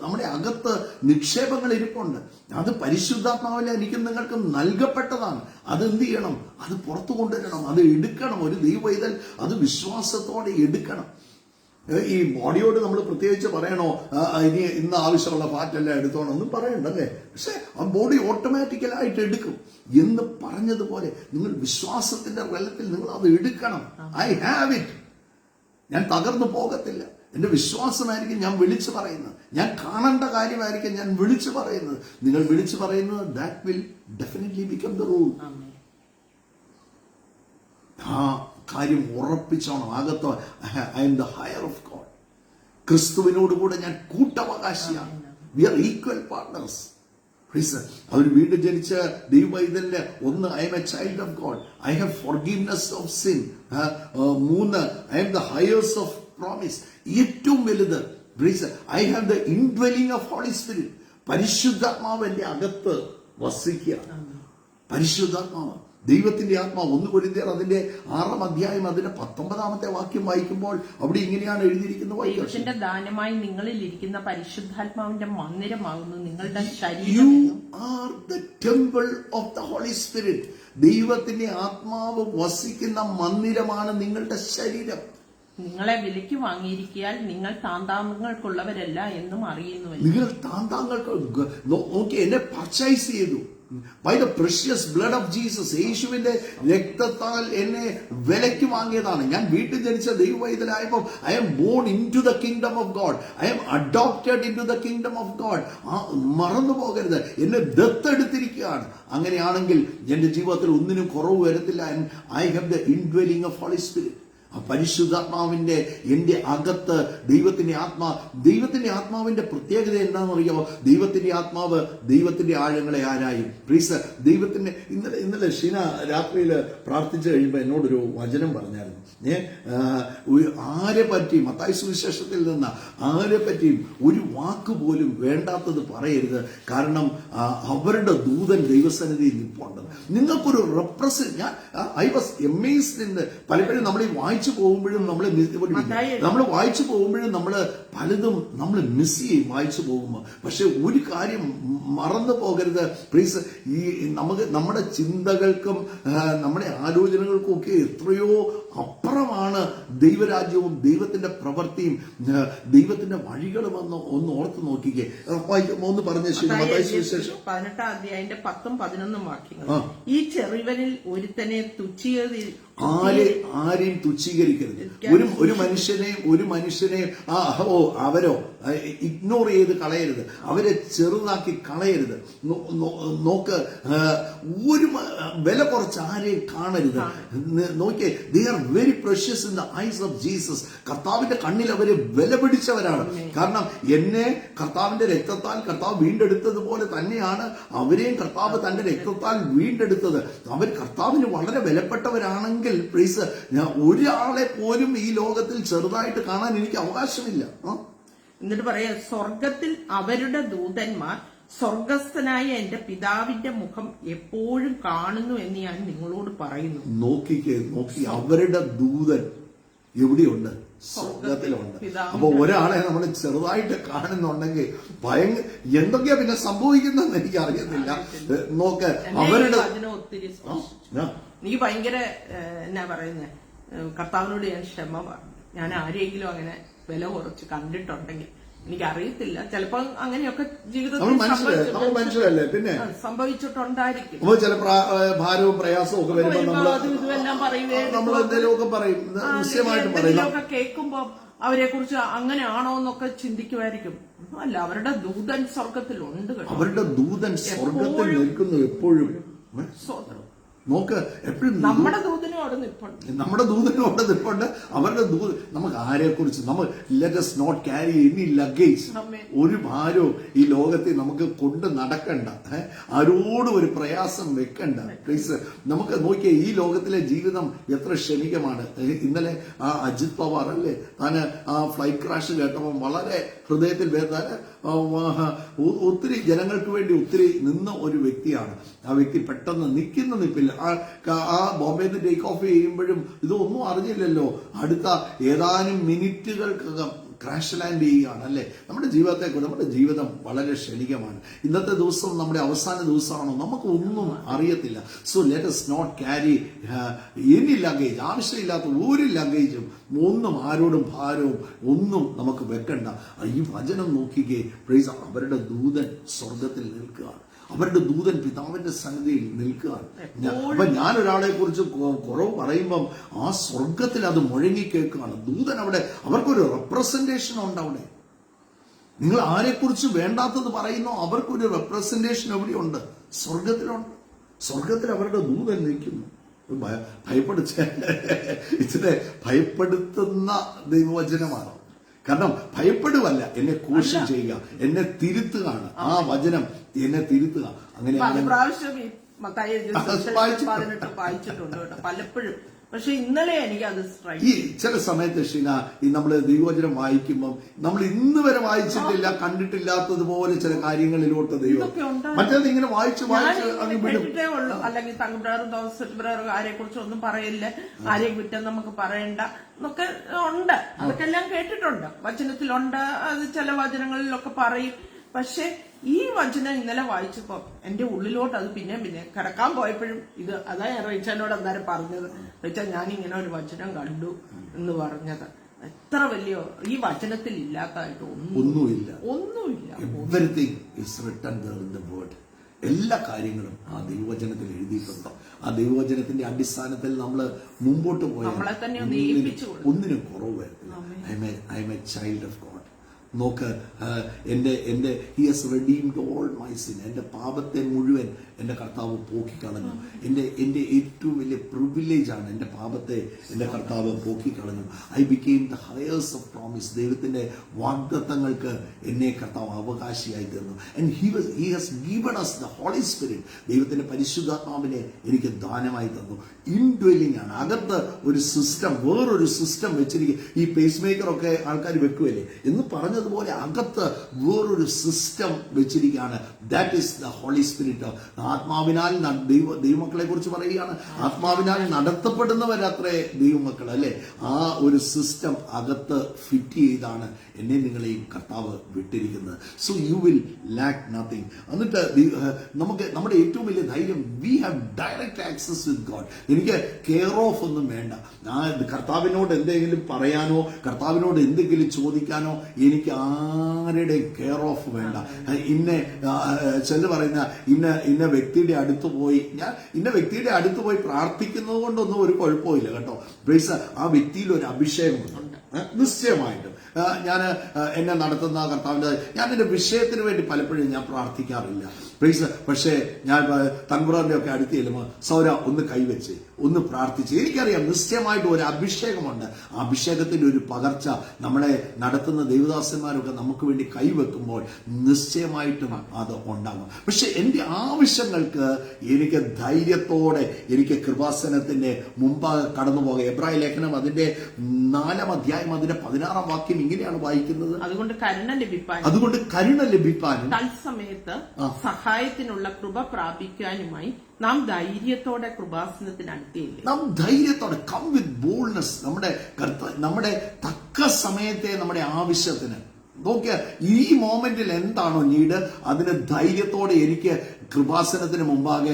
നമ്മുടെ അകത്ത് നിക്ഷേപങ്ങൾ ഇരിപ്പുണ്ട്. അത് പരിശുദ്ധാത്മാവിലെ എനിക്കും നിങ്ങൾക്കും നൽകപ്പെട്ടതാണ്. അത് എന്ത് ചെയ്യണം? അത് പുറത്തു കൊണ്ടുവരണം, അത് എടുക്കണം. ഒരു ദൈവവൈതൽ അത് വിശ്വാസത്തോടെ എടുക്കണം. ഈ ബോഡിയോട് നമ്മൾ പ്രത്യേകിച്ച് പറയണോ, ഇന്ന് ആവശ്യമുള്ള ഫാറ്റെല്ലാം എടുത്തോണം ഒന്നും പറയണ്ടല്ലേ? പക്ഷെ ആ ബോഡി ഓട്ടോമാറ്റിക്കലായിട്ട് എടുക്കും എന്ന് പറഞ്ഞതുപോലെ നിങ്ങൾ വിശ്വാസത്തിന്റെ തലത്തിൽ നിങ്ങൾ അത് എടുക്കണം. I have it. ഞാൻ തകർന്നു പോകത്തില്ല. എന്റെ വിശ്വാസമായിരിക്കും ഞാൻ വിളിച്ചു പറയുന്നത്. ഞാൻ കാണേണ്ട കാര്യമായിരിക്കും ഞാൻ വിളിച്ചു പറയുന്നത്. നിങ്ങൾ വിളിച്ചു പറയുന്നത് that will definitely become the rule. ആ കാര്യം ഉറപ്പിച്ചോണം. അകത്തോ I am the heir of God. ക്രിസ്തുവിനോടുകൂടെ ഞാൻ കൂട്ടവകാശിയാണ്. We are equal partners. അവർ വീണ്ടും ജനിച്ച ദൈവവൈതലിന്റെ I am a child of God. I have forgiveness of sin. 3 I am the heirs of promise. ഏറ്റവും വലുത് I have the indwelling of holy Spirit. പരിശുദ്ധാത്മാവ് എന്റെ അകത്ത് വസിക്കുക. പരിശുദ്ധാത്മാവ് ദൈവത്തിന്റെ ആത്മാവ് 1 കൊരിന്ത്യർ അതിന്റെ 6-ാം അധ്യായം അതിന്റെ 19-ാമത്തെ വാക്യം വായിക്കുമ്പോൾ അവിടെ ഇങ്ങനെയാണ് എഴുതിയിരിക്കുന്നത്. ദൈവത്തിന്റെ ദാനമായി നിങ്ങളിൽ ഇരിക്കുന്ന പരിശുദ്ധാത്മാവിന്റെ മന്ദിരമാകുന്നു നിങ്ങളുടെ യു ശരീരം. Are the temple of the holy spirit. ദൈവത്തിന്റെ ആത്മാവ് വസിക്കുന്ന മന്ദിരമാണ് നിങ്ങളുടെ ശരീരം. നിങ്ങളെ വിലയ്ക്ക് വാങ്ങിയിരിക്കാൻ നിങ്ങൾ താന്താങ്ങൾക്കുള്ളവരല്ല എന്നും അറിയുന്നുവല്ലോ. നിങ്ങൾ താന്താങ്ങൾക്ക് നോക്കി എന്നെ പർച്ചേസ് ചെയ്തു. By the precious blood of Jesus. യേശുവിന്റെ രക്തത്താൽ എന്നെ വിലയ്ക്ക് വാങ്ങിയതാണ്. ഞാൻ വീട്ടിൽ ജനിച്ച ദൈവവൈതലായപ്പോൾ I am born into the kingdom of God. I am adopted into the kingdom of God. മറന്നു പോകരുത്, എന്നെ ദത്തെടുത്തിരിക്കുകയാണ്. അങ്ങനെയാണെങ്കിൽ എന്റെ ജീവിതത്തിൽ ഒന്നിനും കുറവ് വരത്തില്ല. I have the indwelling of holy spirit. ആ പരിശുദ്ധാത്മാവിന്റെ എന്റെ അകത്ത് ദൈവത്തിന്റെ ആത്മാവിന്റെ പ്രത്യേകത എന്താണെന്ന് അറിയാമോ? ദൈവത്തിന്റെ ആത്മാവ് ദൈവത്തിന്റെ ആഴങ്ങളെ ആരായും. പ്ലീസ്, ദൈവത്തിന്റെ ഇന്നലെ ഷീന രാത്രിയിൽ പ്രാർത്ഥിച്ചു കഴിയുമ്പോൾ എന്നോടൊരു വചനം പറഞ്ഞായിരുന്നു. ആരെ പറ്റിയും മത്തായി സുവിശേഷത്തിൽ നിന്ന് ആരെ പറ്റിയും ഒരു വാക്ക് പോലും വേണ്ടാത്തത് പറയരുത്. കാരണം അവരുടെ ദൂതൻ ദൈവസന്നിധിയിൽ നിൽപ്പുണ്ട്. നിങ്ങൾക്കൊരു ഐ വാസ് എമേസ്ഡ് ഇൻ പലപ്പോഴും നമ്മൾ ഈ വായിച്ചു പോകുമ്പോഴും നമ്മൾ വായിച്ചു പോകുമ്പോഴും പലതും നമ്മൾ മിസ് ചെയ്യും വായിച്ചു പോകുമ്പോൾ. പക്ഷെ ഒരു കാര്യം മറന്നു പോകരുത് പ്ലീസ്, ഈ നമ്മുടെ ചിന്തകൾക്കും നമ്മുടെ ആലോചനകൾക്കും ഒക്കെ എത്രയോ അപ്പുറമാണ് ദൈവരാജ്യവും ദൈവത്തിന്റെ പ്രവൃത്തിയും ദൈവത്തിന്റെ വഴികളും ഒന്ന് ഓർത്ത് നോക്കിക്കേ. ഒന്ന് പറഞ്ഞ മത്തായി സുവിശേഷം 18-ാം അധ്യായത്തിന്റെ 10-ഉം 11-ഉം വാക്യങ്ങൾ. ഈ ചെറിയവരിൽ ഒരുത്തനെ ആരെയും തുച്ഛീകരിക്കരുത്. ഒരു മനുഷ്യനെ അവരോ ഇഗ്നോർ ചെയ്ത് കളയരുത്, അവരെ ചെറുതാക്കി കളയരുത്. നോക്ക്, ഒരു വില കുറച്ച് ആരെയും കാണരുത്. നോക്കിയേ, they are very precious in the ice of Jesus. കർത്താവിന്റെ കണ്ണിൽ അവര് വില പിടിച്ചവരാണ്. കാരണം എന്നെ കർത്താവിന്റെ രക്തത്താൽ കർത്താവ് വീണ്ടെടുത്തതുപോലെ തന്നെയാണ് അവരെയും കർത്താവ് തന്റെ രക്തത്താൽ വീണ്ടെടുത്തത്. അവർ കർത്താവിന് വളരെ വിലപ്പെട്ടവരാണെങ്കിൽ പ്ലീസ്, ഒരാളെ പോലും ഈ ലോകത്തിൽ ചെറുതായിട്ട് കാണാൻ എനിക്ക് അവകാശമില്ല. എന്നിട്ട് പറയാ, സ്വർഗത്തിൽ അവരുടെ ദൂതന്മാർ സ്വർഗസ്ഥനായ എന്റെ പിതാവിന്റെ മുഖം എപ്പോഴും കാണുന്നു എന്ന് ഞാൻ നിങ്ങളോട് പറയുന്നു. നോക്കി അവരുടെ ദൂതൻ എവിടെയുണ്ട്? സ്വർഗത്തിലുണ്ട്. അപ്പൊ ഒരാളെ നമ്മൾ ചെറുതായിട്ട് കാണുന്നുണ്ടെങ്കിൽ എന്തൊക്കെയാ പിന്നെ സംഭവിക്കുന്നതെന്ന് എനിക്ക് അറിയുന്നില്ല. നോക്ക്, അവരുടെ ഒത്തിരി എനിക്ക് ഭയങ്കര എന്നാ പറയുന്നത്, കർത്താവിനോട് ഞാൻ ക്ഷമ പറഞ്ഞു. ഞാൻ ആരെങ്കിലും അങ്ങനെ വില കുറച്ച് കണ്ടിട്ടുണ്ടെങ്കിൽ എനിക്കറിയത്തില്ല, ചിലപ്പോ അങ്ങനെയൊക്കെ ജീവിതത്തിൽ മനുഷ്യരല്ലേ, പിന്നെ സംഭവിച്ചിട്ടുണ്ടായിരിക്കും. ചില ഭാരവും പ്രയാസവും ഒക്കെ വരുമ്പോൾ ഇതുമെല്ലാം പറയുക കേൾക്കുമ്പോ അവരെ കുറിച്ച് അങ്ങനെയാണോ എന്നൊക്കെ ചിന്തിക്കുമായിരിക്കും. അല്ല, അവരുടെ ദൂതൻ സ്വർഗത്തിലുണ്ട്. അവരുടെ ദൂതൻ സ്വർഗത്തിൽ നിൽക്കുന്നു എപ്പോഴും. നോക്ക്, എപ്പോഴും നമ്മുടെ ദൂതനും അവിടെ നിൽപ്പുണ്ട്. അവരുടെ നമുക്ക് ആരെക്കുറിച്ച് let us not carry any luggage. ഒരു ഭാരവും ഈ ലോകത്തെ നമുക്ക് കൊണ്ട് നടക്കണ്ട, ആരോടും ഒരു പ്രയാസം വെക്കണ്ട. പ്ലീസ്, നമുക്ക് നോക്കിയേ, ഈ ലോകത്തിലെ ജീവിതം എത്ര ക്ഷണികമാണ്. ഇന്നലെ ആ അജിത് പവാർ അല്ലേ, താന് ആ ഫ്ലൈറ്റ് ക്രാഷ് കേട്ടപ്പോൾ വളരെ ഹൃദയത്തിൽ ഒത്തിരി ജനങ്ങൾക്ക് വേണ്ടി ഒത്തിരി നിന്ന ഒരു വ്യക്തിയാണ്. ആ വ്യക്തി പെട്ടെന്ന് നിൽക്കുന്ന നിൽപ്പില്ല. ആ ബോംബെന്ന് ടേക്ക് ഓഫ് ചെയ്യുമ്പോഴും ഇതൊന്നും അറിഞ്ഞില്ലല്ലോ. അടുത്ത ഏതാനും മിനിറ്റുകൾക്കകം ക്രാഷ് ലാൻഡ് ചെയ്യുകയാണ് അല്ലേ. നമ്മുടെ ജീവിതം വളരെ ക്ഷണികമാണ്. ഇന്നത്തെ ദിവസം നമ്മുടെ അവസാന ദിവസമാണോ നമുക്ക് ഒന്നും അറിയത്തില്ല. So let us not carry any luggage. ആവശ്യമില്ലാത്ത ഒരു ലഗേജും ഒന്നും ആരോടും ഭാരവും ഒന്നും നമുക്ക് വെക്കണ്ട. ഈ വചനം നോക്കിക്കേ, പ്രൈസ്, അവരുടെ ദൂതൻ സ്വർഗത്തിൽ നിൽക്കുകയാണ്. അവരുടെ ദൂതൻ പിതാവിന്റെ സന്നിധിയിൽ നിൽക്കുകയാണ്. അപ്പൊ ഞാൻ ഒരാളെ കുറിച്ച് കുറവ് പറയുമ്പം ആ സ്വർഗത്തിൽ അത് മുഴങ്ങി കേൾക്കുകയാണ്. ദൂതൻ അവിടെ, അവർക്കൊരു റെപ്രസെന്റേഷൻ ഉണ്ട് അവിടെ. നിങ്ങൾ ആരെക്കുറിച്ച് വേണ്ടാത്തത് പറയുന്നോ അവർക്കൊരു റെപ്രസെന്റേഷൻ എവിടെയുണ്ട്? സ്വർഗത്തിലുണ്ട്. സ്വർഗത്തിൽ അവരുടെ ദൂതൻ നിൽക്കുന്നു. ഇച്ചിരി ഭയപ്പെടുത്തുന്ന ദൈവവചനമാണ്. കാരണം ഭയപ്പെടുവല്ല, എന്നെ കോഷൻ ചെയ്യുക, എന്നെ തിരുത്തുകയാണ്. ആ വചനം എന്നെ തിരുത്തുക. അങ്ങനെ വായിച്ചിട്ടുണ്ട്. പലപ്പോഴും പക്ഷെ ഇന്നലെ എനിക്ക് അത് ഈ ചില സമയത്ത് ഷീന ഈ നമ്മള് ദൈവവചനം വായിക്കുമ്പോൾ നമ്മൾ ഇന്ന് വരെ വായിച്ചിട്ടില്ല, കണ്ടിട്ടില്ലാത്തതുപോലെ ചില കാര്യങ്ങളിലോട്ട് ദൈവം മറ്റേത് ഇങ്ങനെ വായിച്ച് അങ്ങ് വിടും. കേട്ടിട്ടേ ഉള്ളൂ. അല്ലെങ്കിൽ തങ്കബ്രാറും തോമസ് ആരെ കുറിച്ച് ഒന്നും പറയില്ല, ആരെയും കുറ്റം നമുക്ക് പറയണ്ട എന്നൊക്കെ ഉണ്ട്. അതൊക്കെ എല്ലാം കേട്ടിട്ടുണ്ട്, വചനത്തിലുണ്ട്, അത് ചില വചനങ്ങളിലൊക്കെ പറയും. പക്ഷെ ഈ വചനം ഇന്നലെ വായിച്ചപ്പോ എന്റെ ഉള്ളിലോട്ട് അത് പിന്നെ കിടക്കാൻ പോയപ്പോഴും ഇത് അതാ ഞാൻ റീച്ചാനോട് അന്നേരം പറഞ്ഞത്. റീച്ച, ഞാൻ ഇങ്ങനെ ഒരു വചനം കണ്ടു എന്ന് പറഞ്ഞത്. എത്ര വലിയ ഈ വചനത്തിൽ ഇല്ലാത്തതായിട്ട് ഒന്നുമില്ല. Everything is written there in the word. എല്ലാ കാര്യങ്ങളും ആ ദൈവവചനത്തിൽ എഴുതിയിട്ടുണ്ട്. ആ ദൈവവചനത്തിന്റെ അടിസ്ഥാനത്തിൽ നമ്മൾ മുമ്പോട്ട് പോയാൽ ഒന്നിനും കുറവ് വരത്തില്ല. I am a child of God. നോക്ക്, എന്റെ he has redeemed all my sin. എന്റെ പാപത്തെ മുഴുവൻ എന്റെ കർത്താവ് പോക്കിക്കളഞ്ഞു. എന്റെ ഏറ്റവും വലിയ പ്രിവിലേജ് ആണ് എന്റെ പാപത്തെ എന്റെ കർത്താവ് പോക്കിക്കളഞ്ഞു. I became the heirs of promise. ദൈവത്തിന്റെ വാഗ്ദത്തങ്ങൾക്ക് എന്നെ കർത്താവ് അവകാശിയായി തീർന്നു. And he has given us the Holy Spirit. ദൈവത്തിന്റെ പരിശുദ്ധാത്മാവിനെ എനിക്ക് ദാനമായി തന്നു. ഇൻഡ്വെല്ലിംഗ് ആണ്. അകത്ത് ഒരു സിസ്റ്റം, വേറൊരു സിസ്റ്റം വെച്ചിരിക്കും. ഈ പേസ് മേക്കർ ഒക്കെ ആൾക്കാർ വെക്കുമല്ലേ എന്ന് പറഞ്ഞതുപോലെ അകത്ത് വേറൊരു സിസ്റ്റം വെച്ചിരിക്കുകയാണ്. That is the holy spirit. ആത്മാവിനാൽ ദൈവമക്കളെ കുറിച്ച് പറയുകയാണ്. ആത്മാവിനാൽ നടത്തപ്പെടുന്നവരത്രേ ദൈവമക്കൾ, അല്ലെ? ആ ഒരു സിസ്റ്റം അകത്ത് ഫിറ്റ് ചെയ്താണ് എന്നെ നിങ്ങളെയും കർത്താവ് വിട്ടിരിക്കുന്നത്. So you will lack nothing. എന്നിട്ട് നമുക്ക് നമ്മുടെ ഏറ്റവും വലിയ ധൈര്യം, we have direct access with God. എനിക്ക് കെയർ ഓഫ് ഒന്നും വേണ്ട. കർത്താവിനോട് എന്തെങ്കിലും പറയാനോ കർത്താവിനോട് എന്തെങ്കിലും ചോദിക്കാനോ എനിക്ക് ആരുടെയും കെയർ ഓഫ് വേണ്ട. ചില പറയുന്ന ഇന്ന വ്യക്തിയുടെ അടുത്ത് പോയി പ്രാർത്ഥിക്കുന്നത് കൊണ്ടൊന്നും ഒരു കുഴപ്പമില്ല കേട്ടോ. ആ വ്യക്തിയിൽ ഒരു അഭിഷേകമുണ്ട് നിശ്ചയമായിട്ടും. ഞാൻ എന്നെ നടത്തുന്ന കർത്താവിന്റെ ഞാൻ എന്റെ വിഷയത്തിന് വേണ്ടി പലപ്പോഴും ഞാൻ പ്രാർത്ഥിക്കാറില്ല. പക്ഷേ ഞാൻ തങ്കുറാന്റെ ഒക്കെ അടുത്ത് ചെല്ലുമ്പോൾ സൗര ഒന്ന് കൈവച്ച് ഒന്ന് പ്രാർത്ഥിച്ച്, എനിക്കറിയാം നിശ്ചയമായിട്ട് ഒരു അഭിഷേകമുണ്ട്. ആ അഭിഷേകത്തിന്റെ ഒരു പകർച്ച നമ്മളെ നടത്തുന്ന ദൈവദാസന്മാരൊക്കെ നമുക്ക് വേണ്ടി കൈവെക്കുമ്പോൾ നിശ്ചയമായിട്ടും അത് ഉണ്ടാകും. പക്ഷെ എന്റെ ആവശ്യങ്ങൾക്ക് എനിക്ക് ധൈര്യത്തോടെ എനിക്ക് കൃപാസനത്തിന്റെ മുമ്പാകെ കടന്നു പോകാം. എബ്രായ ലേഖനം അതിന്റെ 4-ാം അധ്യായം അതിന്റെ 16-ാം വാക്യം ഇങ്ങനെയാണ് വായിക്കുന്നത്. അതുകൊണ്ട് കരുണ ലഭിപ്പാനും തത്സമയത്ത് സഹായത്തിനുള്ള കൃപ പ്രാപിക്കാനുമായി നാം ധൈര്യത്തോടെ കൃപാസനത്തിന് അടുത്തേക്ക്. നാം ധൈര്യത്തോടെ കം വിത്ത് ബോൾഡ്നെസ്. നമ്മുടെ തക്ക സമയത്തെ നമ്മുടെ ആവശ്യത്തിന് നോക്കിയ ഈ മോമെന്റിൽ എന്താണോ നീഡ്, അതിന് ധൈര്യത്തോടെ എനിക്ക് കൃപാസനത്തിന് മുമ്പാകെ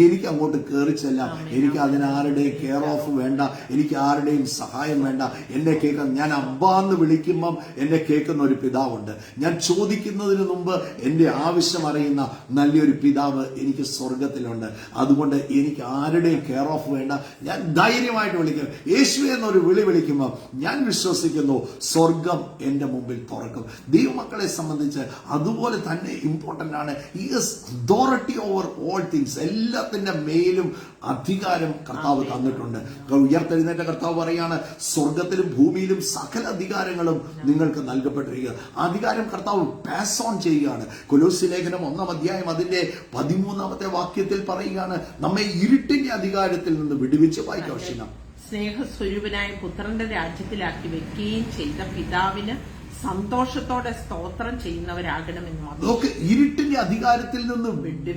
എനിക്ക് അങ്ങോട്ട് കയറി ചെല്ലാം. എനിക്ക് അതിനാരുടെയും കെയർ ഓഫ് വേണ്ട, എനിക്ക് ആരുടെയും സഹായം വേണ്ട. എന്നെ കേൾക്കാൻ, ഞാൻ അബ്ബാന്ന് വിളിക്കുമ്പം എന്നെ കേൾക്കുന്ന ഒരു പിതാവുണ്ട്. ഞാൻ ചോദിക്കുന്നതിന് മുമ്പ് എന്റെ ആവശ്യം അറിയുന്ന നല്ലൊരു പിതാവ് എനിക്ക് സ്വർഗത്തിലുണ്ട്. അതുകൊണ്ട് എനിക്ക് ആരുടെയും കെയർ ഓഫ് വേണ്ട. ഞാൻ ധൈര്യമായിട്ട് വിളിക്കും. യേശുവേ എന്നൊരു വിളിക്കുമ്പോൾ ഞാൻ വിശ്വസിക്കുന്നു സ്വർഗം എന്റെ മുമ്പിൽ തുറക്കും. ദൈവമക്കളെ സംബന്ധിച്ച് അതുപോലെ തന്നെ ഇമ്പോർട്ടന്റ് ആണ്. He is authority over all things. എല്ലാത്തിന്റെ മേലും അധികാരം കർത്താവ് തന്നിട്ടുണ്ട്. ഉയർത്തെഴുന്നേറ്റ കർത്താവ് പറയാണ്, സ്വർഗത്തിലും ഭൂമിയിലും സകല അധികാരങ്ങളും നിങ്ങൾക്ക് നൽകപ്പെട്ടിരിക്കുക. അധികാരം കർത്താവ് പാസ് ഓൺ ചെയ്യുകയാണ്. കൊലോസ്യ ലേഖനം 1-ാം അധ്യായം അതിന്റെ 13-ാമത്തെ വാക്യത്തിൽ പറയുകയാണ്, നമ്മെ ഇരുട്ടിന്റെ അധികാരത്തിൽ നിന്ന് വിടുവിച്ച് വായിക്കാം. സ്നേഹസ്വരൂപനായ പുത്രന്റെ രാജ്യത്തിലാക്കി വെക്കുകയും ചെയ്ത പിതാവിന് സന്തോഷത്തോടെ സ്തോത്രം ചെയ്യുന്നവരാകണമെന്ന് നമുക്ക് ഇരുട്ടിന്റെ അധികാരത്തിൽ നിന്ന്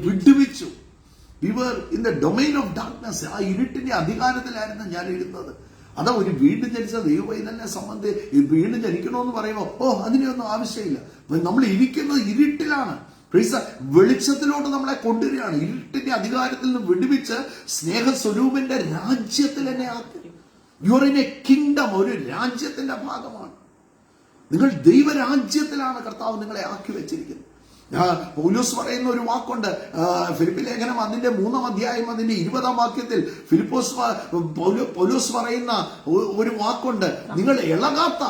വിടുവിച്ചു. We were in the domain of darkness. ആ ഇരുട്ടിന്റെ അധികാരത്തിലായിരുന്നു ഞാൻ ഇരുന്നത്. അതാ ഒരു വീണ്ടും ജനിച്ച ദൈവവൈതലിനെ സംബന്ധിച്ച് വീണ്ടും ജനിക്കണമെന്ന് പറയുമ്പോൾ അതിനെയൊന്നും ആവശ്യമില്ല. നമ്മൾ ഇരിക്കുന്നത് ഇരുട്ടിലാണ്. വെളിച്ചത്തിലോട്ട് നമ്മളെ കൊണ്ടുവരികയാണ്. ഇരുട്ടിന്റെ അധികാരത്തിൽ നിന്ന് വിടുവിച്ച് സ്നേഹസ്വരൂപന്റെ രാജ്യത്തിൽ എന്നെ ആക്കി. You are in A kingdom. ഒരു രാജ്യത്തിന്റെ ഭാഗമാണ്. നിങ്ങൾ ദൈവരാജ്യത്തിലാണ് കർത്താവ് നിങ്ങളെ ആക്കി വെച്ചിരിക്കുന്നത്. പൗലോസ് പറയുന്ന ഒരു വാക്കുണ്ട്, ഫിലിപ്പി ലേഖനം അതിന്റെ 3-ാം അധ്യായം അതിന്റെ 20-ാം വാക്യത്തിൽ പൗലോസ് പറയുന്ന ഒരു വാക്കുണ്ട്, നിങ്ങൾ ഇളകാത്ത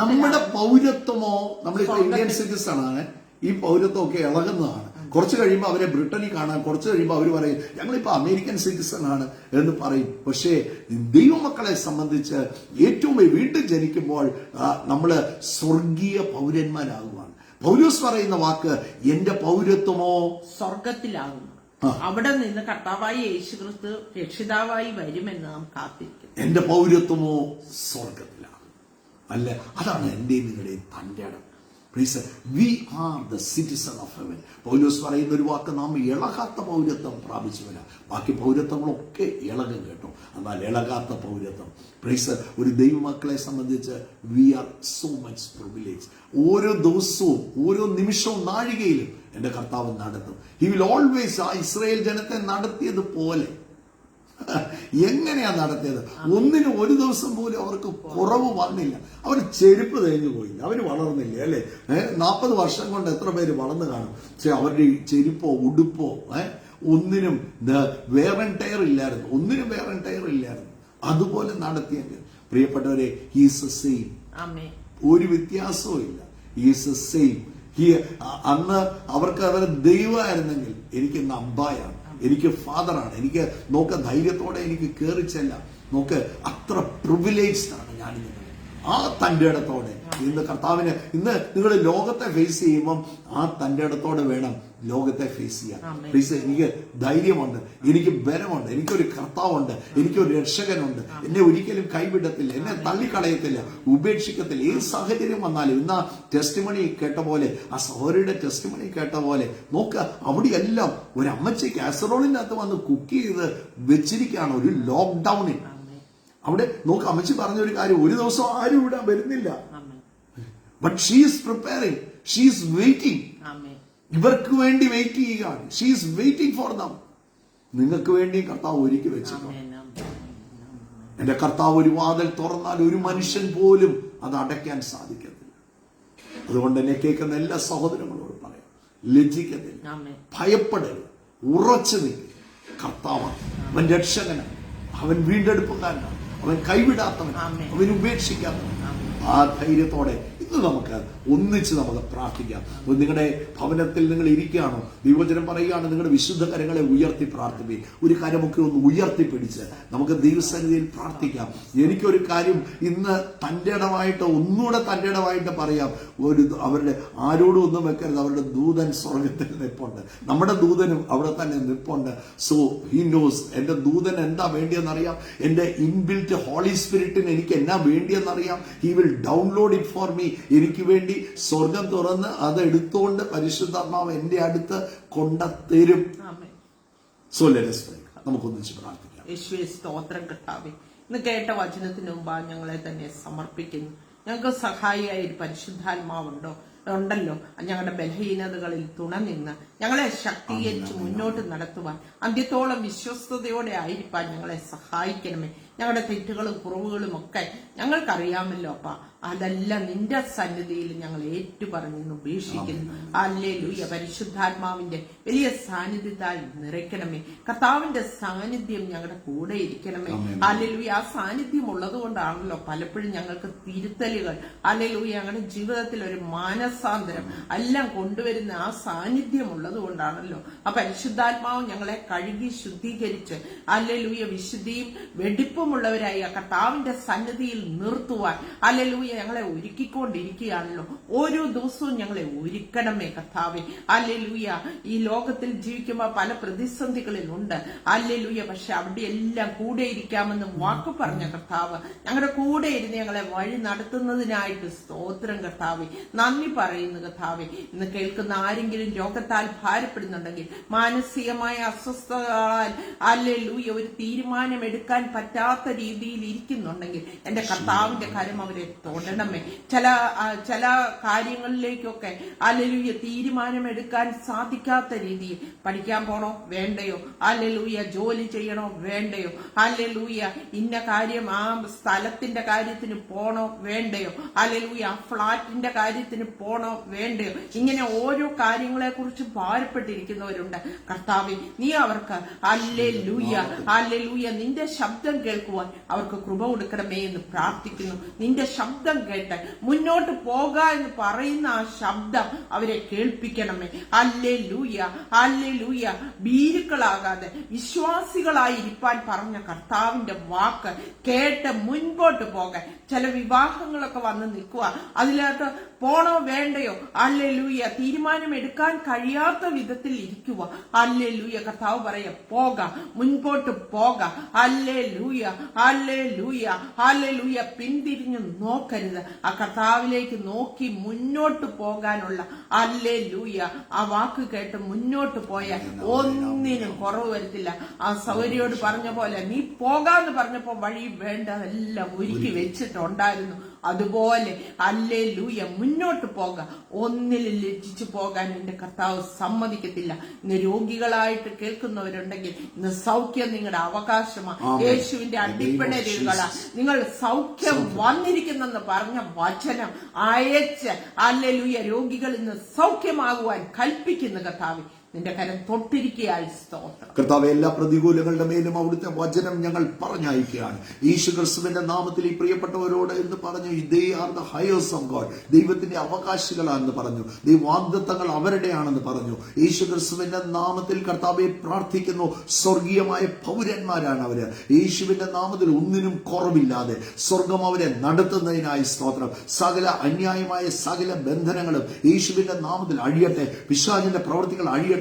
നമ്മുടെ പൗരത്വമോ, നമ്മളിപ്പോ ഇന്ത്യൻ സിറ്റിസൺ ആണ്, ഈ പൗരത്വമൊക്കെ ഇളകുന്നതാണ്. കുറച്ച് കഴിയുമ്പോൾ അവരെ ബ്രിട്ടനിൽ കാണാൻ, കുറച്ച് കഴിയുമ്പോൾ അവർ പറയും ഞങ്ങളിപ്പോ അമേരിക്കൻ സിറ്റിസൺ ആണ് എന്ന് പറയും. പക്ഷേ ദൈവമക്കളെ സംബന്ധിച്ച് ഏറ്റവും വീണ്ടും ജനിക്കുമ്പോൾ നമ്മള് സ്വർഗീയ പൗരന്മാരാകുവാണ്. പൗലോസ് പറയുന്ന വാക്ക്, എന്റെ പൗരത്വമോ സ്വർഗത്തിലാകുന്നു. അവിടെ നിന്ന് കർത്താവായി യേശുക്രിസ്തു രക്ഷിതാവായി വരുമെന്ന് നാം കാത്തിരിക്കുന്നു. എന്റെ പൗരത്വമോ സ്വർഗത്തിലാണ്. അല്ല, അതാണ് എന്റെ നിങ്ങളുടെ തന്റെ ഇടം. We are the citizen of heaven. പൗലോസ് പറയുന്ന ഒരു വാക്ക്, നാം ഇളകാത്ത പൗരത്വം പ്രാപിച്ചവരാ. ബാക്കി പൗരത്വങ്ങളൊക്കെ ഇളകും കേട്ടോ, എന്നാൽ ഇളകാത്ത പൗരത്വം. ഒരു ദൈവമക്കളെ സംബന്ധിച്ച് we are so much privilege. ഓരോ ദിവസവും ഓരോ നിമിഷവും നാഴികയിലും എന്റെ കർത്താവ് നടത്തും. He will always. ആ ഇസ്രായേൽ ജനത്തെ നടത്തിയതുപോലെ എങ്ങനെയാ നടത്തിയത്? ഒന്നിനും ഒരു ദിവസം പോലും അവർക്ക് കുറവ് വന്നില്ല. അവർ ചെരുപ്പ് തേഞ്ഞു പോയില്ല, അവര് വളർന്നില്ല അല്ലെ. 40 വർഷം കൊണ്ട് എത്ര പേര് വളർന്നു കാണും. പക്ഷെ അവരുടെ ചെരുപ്പോ ഉടുപ്പോ ഒന്നിനും വേറെ ടയർ ഇല്ലായിരുന്നു, ഒന്നിനും വേറെ ടയർ ഇല്ലായിരുന്നു. അതുപോലെ നടത്തിയെങ്കിൽ പ്രിയപ്പെട്ടവരെ, ഹീസ് എ സെയിം. ഒരു വ്യത്യാസവും ഇല്ല. He's A same. അന്ന് അവർക്ക് അവർ ദൈവമായിരുന്നെങ്കിൽ എനിക്ക് ഇന്ന് അബ്ബായാണ്, എനിക്ക് ഫാദറാണ്, എനിക്ക് നോക്ക ധൈര്യത്തോടെ എനിക്ക് കയറി ചെല്ലാം. നോക്ക്, അത്ര പ്രിവിലേജ്ഡ് ആണ് ഞാനിങ്ങനെ. ആ തന്റെ ഇടത്തോടെ ഇന്ന് കർത്താവിന്, ഇന്ന് നിങ്ങൾ ലോകത്തെ ഫേസ് ചെയ്യുമ്പം ആ തന്റെ ഇടത്തോടെ വേണം ലോകത്തെ ഫേസ് ചെയ്യാൻ. എനിക്ക് ധൈര്യമുണ്ട്, എനിക്ക് ബലമുണ്ട്, എനിക്കൊരു കർത്താവുണ്ട്, എനിക്കൊരു രക്ഷകനുണ്ട്. എന്നെ ഒരിക്കലും കൈവിടത്തില്ല, എന്നെ തള്ളിക്കളയത്തില്ല, ഉപേക്ഷിക്കത്തില്ല. ഏത് സാഹചര്യം വന്നാലും. ഇന്ന് ആ ടെസ്റ്റിമണി കേട്ട പോലെ, ആ സഹോദരിയുടെ ടെസ്റ്റിമണി കേട്ട പോലെ നോക്കുക, അവിടെയെല്ലാം ഒരു അമ്മച്ചി കാസറോളിനകത്ത് വന്ന് കുക്ക് ചെയ്ത് വെച്ചിരിക്കുകയാണ് ഒരു ലോക്ക്ഡൌണിൽ. അവിടെ നോക്ക്, അമ്മച്ചി പറഞ്ഞൊരു കാര്യം, ഒരു ദിവസം ആരും ഇവിടെ വരുന്നില്ല. But she is preparing, she is waiting. ഇവർക്ക് വേണ്ടി വെയിറ്റ് ചെയ്യുകയാണ്. She is waiting for them. നിങ്ങൾക്ക് വേണ്ടി കർത്താവ് ഒരുക്കി വെച്ചിട്ടുണ്ട്. എന്റെ കർത്താവ് ഒരു വാതിൽ തുറന്നാൽ ഒരു മനുഷ്യൻ പോലും അത് അടയ്ക്കാൻ സാധിക്കത്തില്ല. അതുകൊണ്ട് എന്നെ കേൾക്കുന്ന എല്ലാ സഹോദരങ്ങളോടും പറയാം, ലജ്ജിക്കത്തില്ല, ഭയപ്പെടരുത്, ഉറച്ചു നിൽക്കുക. കർത്താവാണ്, അവൻ രക്ഷകനാണ്, അവൻ വീണ്ടെടുപ്പുകാരനാണ്, അവൻ കൈവിടാത്തവൻ, അവൻ ഉപേക്ഷിക്കാത്തവൻ. ആ ധൈര്യത്തോടെ ഇന്ന് നമുക്ക് ഒന്നിച്ച് നമുക്ക് പ്രാർത്ഥിക്കാം. നിങ്ങളുടെ ഭവനത്തിൽ നിങ്ങൾ ഇരിക്കുകയാണോ, ദൈവവചനം പറയുകയാണ്, നിങ്ങളുടെ വിശുദ്ധ കരങ്ങളെ ഉയർത്തി പ്രാർത്ഥിക്കുക. ഒരു കരമൊക്കെ ഒന്ന് ഉയർത്തിപ്പിടിച്ച് നമുക്ക് ദൈവസന്നിധിയിൽ പ്രാർത്ഥിക്കാം. എനിക്കൊരു കാര്യം ഇന്ന് തന്റെ ഇടമായിട്ട്, ഒന്നുകൂടെ തന്റെ ഇടമായിട്ട് പറയാം. അവരുടെ ആരോടും ഒന്നും വെക്കരുത്. അവരുടെ ദൂതൻ സ്വർഗത്തിൽ നിൽപ്പുണ്ട്, നമ്മുടെ ദൂതനും അവിടെ തന്നെ നിൽപ്പുണ്ട്. So he knows. എന്റെ ദൂതൻ എന്താ വേണ്ടിയെന്നറിയാം. എന്റെ ഇൻബിൽറ്റ് ഹോളി സ്പിരിറ്റിന് എനിക്ക് എന്നാ വേണ്ടിയെന്നറിയാം. He will download it for me. എനിക്ക് വേണ്ടി സ്വർഗം തുറന്ന് അത് എടുത്തുകൊണ്ട് പരിശുദ്ധാത്മാവ് എന്റെ അടുത്ത് കൊണ്ടുതരും. So let us pray. നമുക്കൊന്നിച്ച് പ്രാർത്ഥിക്കാം. യേശുവേ സ്തോത്രം കർത്താവേ, ഇന്ന് കേട്ട വചനത്തിന് മുമ്പ് ഞങ്ങളെ തന്നെ സമർപ്പിക്കുന്നു. ഞങ്ങൾക്ക് സഹായിയായ ഒരു പരിശുദ്ധാത്മാവുണ്ടല്ലോ, ഞങ്ങളുടെ ബലഹീനതകളിൽ തുണ നിന്ന് ഞങ്ങളെ ശക്തീകരിച്ച് മുന്നോട്ട് നടത്തുവാൻ, അന്ത്യത്തോളം വിശ്വസ്തയോടെ ആയിരിക്കാൻ ഞങ്ങളെ സഹായിക്കണമേ. ഞങ്ങളുടെ തെറ്റുകളും കുറവുകളും ഒക്കെ ഞങ്ങൾക്കറിയാമല്ലോ അപ്പ. അതെല്ലാം നിന്റെ സന്നിധിയിൽ ഞങ്ങൾ ഏറ്റുപറഞ്ഞു ഉപേക്ഷിക്കുന്നു. ഹല്ലേലൂയ. പരിശുദ്ധാത്മാവിന്റെ വലിയ സാന്നിധ്യത്താൽ നിറയ്ക്കണമേ. കർത്താവിന്റെ സാന്നിധ്യം ഞങ്ങളുടെ കൂടെ ഇരിക്കണമേ. ഹല്ലേലൂയ. ആ സാന്നിധ്യം ഉള്ളത് കൊണ്ടാണല്ലോ പലപ്പോഴും ഞങ്ങൾക്ക് തിരുത്തലുകൾ, ഹല്ലേലൂയ, ഞങ്ങളുടെ ജീവിതത്തിൽ ഒരു മാനസാന്തരം എല്ലാം കൊണ്ടുവരുന്ന ആ സാന്നിധ്യം ഉള്ളത് കൊണ്ടാണല്ലോ. ആ പരിശുദ്ധാത്മാവ് ഞങ്ങളെ കഴുകി ശുദ്ധീകരിച്ച്, ഹല്ലേലൂയ, വിശുദ്ധിയും വെടിപ്പുമുള്ളവരായി ആ കർത്താവിന്റെ സന്നിധിയിൽ നിർത്തുവാൻ, ഹല്ലേലൂയ, ഞങ്ങളെ ഒരുക്കിക്കൊണ്ടിരിക്കുകയാണല്ലോ. ഓരോ ദിവസവും ഞങ്ങളെ ഒരുക്കണമേ കർത്താവേ. ഹല്ലേലൂയ. ഈ ലോകത്തിൽ ജീവിക്കുമ്പോൾ പല പ്രതിസന്ധികളിലുണ്ട്, ഹല്ലേലൂയ. പക്ഷെ അവിടെ എല്ലാം കൂടെ ഇരിക്കാമെന്ന് വാക്ക് പറഞ്ഞ കർത്താവ് ഞങ്ങളുടെ കൂടെ ഇരുന്ന് ഞങ്ങളെ വഴി നടത്തുന്നതിനായിട്ട് സ്തോത്രം കർത്താവേ. നന്ദി പറയുന്നു കർത്താവേ. ഇന്ന് കേൾക്കുന്ന ആരെങ്കിലും രോഗത്താൽ ഭാരപ്പെടുന്നുണ്ടെങ്കിൽ, മാനസികമായ അസ്വസ്ഥതകളാൽ, ഹല്ലേലൂയ, ഒരു തീരുമാനം എടുക്കാൻ പറ്റാത്ത രീതിയിൽ ഇരിക്കുന്നുണ്ടെങ്കിൽ എന്റെ കർത്താവിന്റെ കരം അവരെ തൊടണമേ. ചില കാര്യങ്ങളിലേക്കൊക്കെ, ഹല്ലേലൂയ, തീരുമാനമെടുക്കാൻ സാധിക്കാത്ത രീതിയിൽ പഠിക്കാൻ പോണോ വേണ്ടയോ, ഹല്ലേലൂയ, ജോലി ചെയ്യണോ വേണ്ടയോ, ഹല്ലേലൂയ, ഇന്ന കാര്യം ആ സ്ഥലത്തിന്റെ കാര്യത്തിന് പോണോ വേണ്ടയോ, ഹല്ലേലൂയ, ആ ഫ്ലാറ്റിന്റെ കാര്യത്തിന് പോണോ വേണ്ടയോ, ഇങ്ങനെ ഓരോ കാര്യങ്ങളെ കുറിച്ച് ഭാരപ്പെട്ടിരിക്കുന്നവരുണ്ട്. കർത്താവേ, നീ അവർക്ക് ഹല്ലേലൂയ, ഹല്ലേലൂയ, നിന്റെ ശബ്ദം കേൾക്കാൻ കേൾക്കുവാൻ അവർക്ക് കൃപ കൊടുക്കണമേ എന്ന് പ്രാർത്ഥിക്കുന്നു. നിന്റെ ശബ്ദം കേട്ട് മുന്നോട്ട് പോക എന്ന് പറയുന്ന ആ ശബ്ദം അവരെ കേൾപ്പിക്കണമേ. Hallelujah, hallelujah. ഭീരുക്കളാകാതെ വിശ്വാസികളായിരിക്കാൻ പറഞ്ഞ കർത്താവിന്റെ വാക്ക് കേട്ട് മുൻപോട്ട് പോകാൻ. ചില വിവാഹങ്ങളൊക്കെ വന്ന് നിൽക്കുക, അതിനകത്ത് പോണോ വേണ്ടയോ, ഹല്ലേലൂയ, തീരുമാനം എടുക്കാൻ കഴിയാത്ത വിധത്തിൽ ഇരിക്കുക. ഹല്ലേലൂയ. കർത്താവ് പറയാ പോക, മുൻപോട്ട് പോക. Hallelujah, hallelujah, hallelujah. പിന്തിരിഞ്ഞു നോക്കരുത്. ആ കർത്താവിലേക്ക് നോക്കി മുന്നോട്ട് പോകാനുള്ള ഹല്ലേലൂയ ആ വാക്ക് കേട്ട് മുന്നോട്ട് പോയാൽ ഒന്നിനും കുറവ് വരത്തില്ല. ആ സൗകര്യോട് പറഞ്ഞ പോലെ നീ പോകാന്ന് പറഞ്ഞപ്പോ വഴി വേണ്ടതെല്ലാം ഒരുക്കി വെച്ചിട്ടുണ്ടായിരുന്നു. അതുപോലെ ഹല്ലേലൂയ മുന്നോട്ട് പോക. ഒന്നിലും ലജ്ജിച്ചു പോകാൻ എന്റെ കർത്താവ് സമ്മതിക്കത്തില്ല. ഇന്ന് രോഗികളായിട്ട് കേൾക്കുന്നവരുണ്ടെങ്കിൽ ഇന്ന് സൗഖ്യം നിങ്ങളുടെ അവകാശമാണ്. യേശുവിന്റെ അടിപ്പിണരുകളാ നിങ്ങൾ സൗഖ്യം വന്നിരിക്കുന്നെന്ന് പറഞ്ഞ വചനം അയച്ച് ഹല്ലേലൂയ രോഗികൾ ഇന്ന് സൗഖ്യമാകുവാൻ കൽപ്പിക്കുന്ന കർത്താവ് നിന്റെ കരം തൊട്ടിരിക്കുകയായി സ്തോത്രം. കർത്താവ് എല്ലാ പ്രതികൂലങ്ങളുടെ മേലും അവിടുത്തെ വചനം ഞങ്ങൾ പറഞ്ഞയക്കുകയാണ്. യേശുക്രിസ്തുവിന്റെ നാമത്തിൽ ഈ പ്രിയപ്പെട്ടവരോട് എന്ന് പറഞ്ഞു, they are the heirs of God. ദൈവത്തിന്റെ അവകാശികളാണെന്ന് പറഞ്ഞു. വാഗ്ദത്തങ്ങൾ അവരുടെയാണെന്ന് പറഞ്ഞു. യേശുക്രിസ്തുവിന്റെ നാമത്തിൽ കർത്താവെ പ്രാർത്ഥിക്കുന്നു. സ്വർഗീയമായ പൗരന്മാരാണ് അവര്. യേശുവിന്റെ നാമത്തിൽ ഒന്നിനും കുറവില്ലാതെ സ്വർഗം അവരെ നടത്തുന്നതിനായി സ്തോത്രം. സകല അന്യായമായ സകല ബന്ധനങ്ങളും യേശുവിന്റെ നാമത്തിൽ അഴിയട്ടെ. പിശാചിന്റെ പ്രവൃത്തികൾ അഴിയട്ടെ.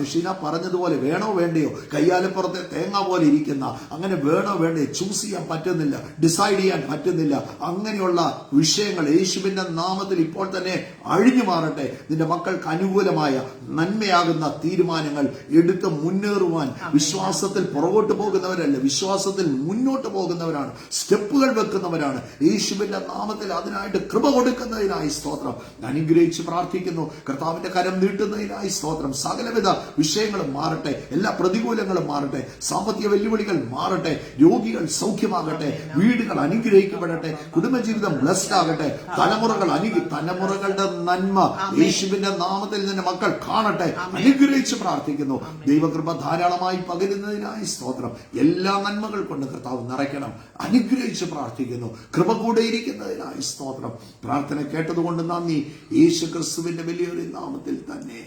ഷീന പറഞ്ഞതുപോലെ വേണോ വേണ്ടയോ, കയ്യാലപ്പുറത്തെ തേങ്ങ പോലെ ഇരിക്കുന്ന, അങ്ങനെ വേണോ വേണ്ടയോ ചൂസ് ചെയ്യാൻ പറ്റുന്നില്ല, ഡിസൈഡ് ചെയ്യാൻ പറ്റുന്നില്ല. അങ്ങനെയുള്ള വിഷയങ്ങൾ യേശുവിന്റെ നാമത്തിൽ ഇപ്പോൾ തന്നെ അഴിഞ്ഞു മാറട്ടെ. നിന്റെ മക്കൾക്ക് അനുകൂലമായ നന്മയാകുന്ന തീരുമാനങ്ങൾ എടുത്ത് മുന്നേറുവാൻ വിശ്വാസത്തിൽ പുറകോട്ട് പോകുന്നവരല്ല, വിശ്വാസത്തിൽ മുന്നോട്ട് പോകുന്നവരാണ്, സ്റ്റെപ്പുകൾ വെക്കുന്നവരാണ്. യേശുവിന്റെ നാമത്തിൽ അതിനായിട്ട് കൃപ കൊടുക്കുന്നതിനായി സ്തോത്രം. അനുഗ്രഹിച്ച് പ്രാർത്ഥിക്കുന്നു. കർത്താവിന്റെ കരം നീട്ടുന്നതിനായി സ്തോത്രം. സകലവിധ വിഷയങ്ങളും മാറട്ടെ, എല്ലാ പ്രതികൂലങ്ങളും മാറട്ടെ, സാമ്പത്തിക വെല്ലുവിളികൾ മാറട്ടെ, രോഗികൾ സൗഖ്യമാകട്ടെ, വീടുകൾ അനുഗ്രഹിക്കപ്പെടട്ടെ, കുടുംബജീവിതം ബ്ലെസ്ഡ് ആകട്ടെ, തലമുറകളുടെ നന്മ യേശുവിന്റെ നാമത്തിൽ നിന്റെ മക്കൾ കാണട്ടെ. അനുഗ്രഹിച്ച് പ്രാർത്ഥിക്കുന്നു. ദൈവകൃപ ധാരാളമായി പകരുന്നതിനായി സ്തോത്രം. എല്ലാ നന്മകൾ കൊണ്ട് കർത്താവ് നിറയ്ക്കണം. അനുഗ്രഹിച്ച് പ്രാർത്ഥിക്കുന്നു. കൃപ കൂടെ ഇരിക്കുന്നതിനായി സ്തോത്രം. പ്രാർത്ഥന കേട്ടതുകൊണ്ട് നന്ദി. യേശു ക്രിസ്തുവിന്റെ വലിയൊരു നാമത്തിൽ തന്നെ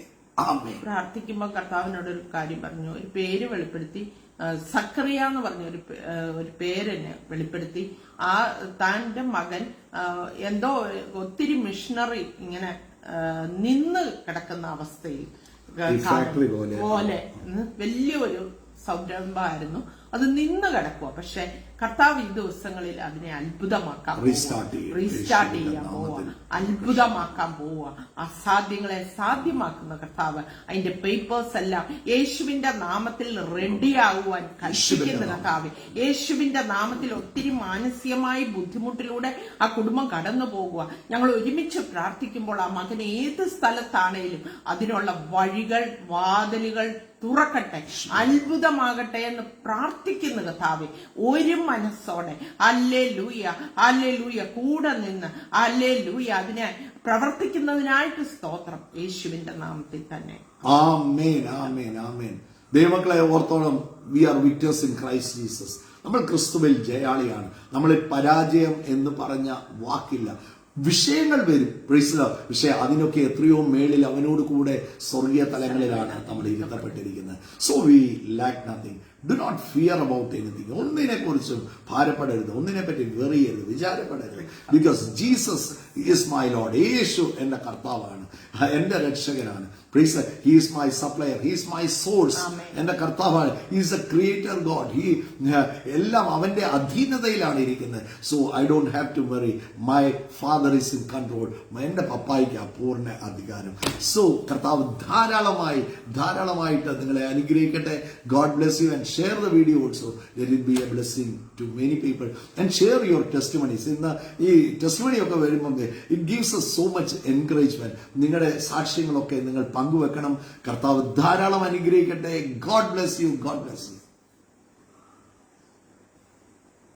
പ്രാർത്ഥിക്കുമ്പോ കർത്താവിനോട് ഒരു കാര്യം പറഞ്ഞു, ഒരു പേര് വെളിപ്പെടുത്തി. സക്കറിയ എന്ന് പറഞ്ഞ ഒരു പേരിനെ വെളിപ്പെടുത്തി. ആ തന്റെ മകൻ എന്തോ ഒത്തിരി മിഷണറി ഇങ്ങനെ നിന്ന് കിടക്കുന്ന അവസ്ഥയിൽ പോലെ വലിയൊരു സംരംഭമായിരുന്നു. അത് നിന്ന് കിടക്കുക. പക്ഷെ കർത്താവ് ഈ ദിവസങ്ങളിൽ അതിനെ അത്ഭുതമാക്കാൻ റീസ്റ്റാർട്ട് ചെയ്യാൻ പോവുക, അത്ഭുതമാക്കാൻ പോവുക. അസാധ്യങ്ങളെ സാധ്യമാക്കുന്ന കർത്താവ് അതിന്റെ പേപ്പേഴ്സ് എല്ലാം യേശുവിന്റെ നാമത്തിൽ റെഡിയാകുവാൻ കൽപ്പിക്കുന്ന കർത്താവ്. യേശുവിന്റെ നാമത്തിൽ ഒത്തിരി മാനസികമായി ബുദ്ധിമുട്ടിലൂടെ ആ കുടുംബം കടന്നു പോകുക. ഞങ്ങൾ ഒരുമിച്ച് പ്രാർത്ഥിക്കുമ്പോൾ ആ മകൻ ഏത് സ്ഥലത്താണേലും അതിനുള്ള വഴികൾ, വാതിലുകൾ തുറക്കട്ടെ, അത്ഭുതമാകട്ടെ എന്ന് പ്രാർത്ഥിക്കുന്ന കർത്താവേ, ഒരു മനസ്സോടെ ഹല്ലേലൂയ, ഹല്ലേലൂയ കൂടെ നിന്ന് ഹല്ലേലൂയ അതിനെ പ്രവർത്തിക്കുന്നതിനായിട്ട് സ്തോത്രം. യേശുവിന്റെ നാമത്തിൽ തന്നെ ആമേൻ, ആമേൻ, ആമേൻ. ദൈവമക്കളെ ഓർത്തോളം, we are victors in Christ Jesus. നമ്മൾ ക്രിസ്തുവിൽ ജയാളിയാണ്. നമ്മളിൽ പരാജയം എന്ന് പറഞ്ഞ വാക്കില്ല. വിഷയങ്ങൾ വരും, പക്ഷെ അതിനൊക്കെ എത്രയോ മേളിൽ അവനോട് കൂടെ സ്വർഗീയ തലങ്ങളിലാണ് നമ്മൾ ഇരുത്തപ്പെട്ടിരിക്കുന്നത്. So we lack nothing. Do not fear about anything. ഒന്നിനെ കുറിച്ചും ഭാരപ്പെടരുത്, ഒന്നിനെ പറ്റി വെറിയരുത്, വിചാരപ്പെടരുത്. Because Jesus is my Lord. യേശു എന്റെ കർത്താവാണ്, എന്റെ രക്ഷകനാണ്. He is my supplier, he is my source. എന്റെ കർത്താവാണ്. He is a creator God. എല്ലാം അവന്റെ അധീനതയിലാണ് ഇരിക്കുന്നത്. So I don't have to worry. My father is in control. എന്റെ പപ്പായ്ക്ക് പൂർണ്ണ അധികാരം. So കർത്താവ് ധാരാളമായിട്ട് നിങ്ങളെ അനുഗ്രഹിക്കട്ടെ. God bless you and share the video also. Let it be a blessing to many people and share your testimonies. ഇന്ന് ഈ testimony ഒക്കെ വരുമ്പോൾ it gives us so much encouragement. നിങ്ങളുടെ സാക്ഷ്യങ്ങളൊക്കെ നിങ്ങൾ പങ്കുവെക്കണം. കർത്താവ് ധാരാളം അനുഗ്രഹിക്കട്ടെ. God bless you. God bless you.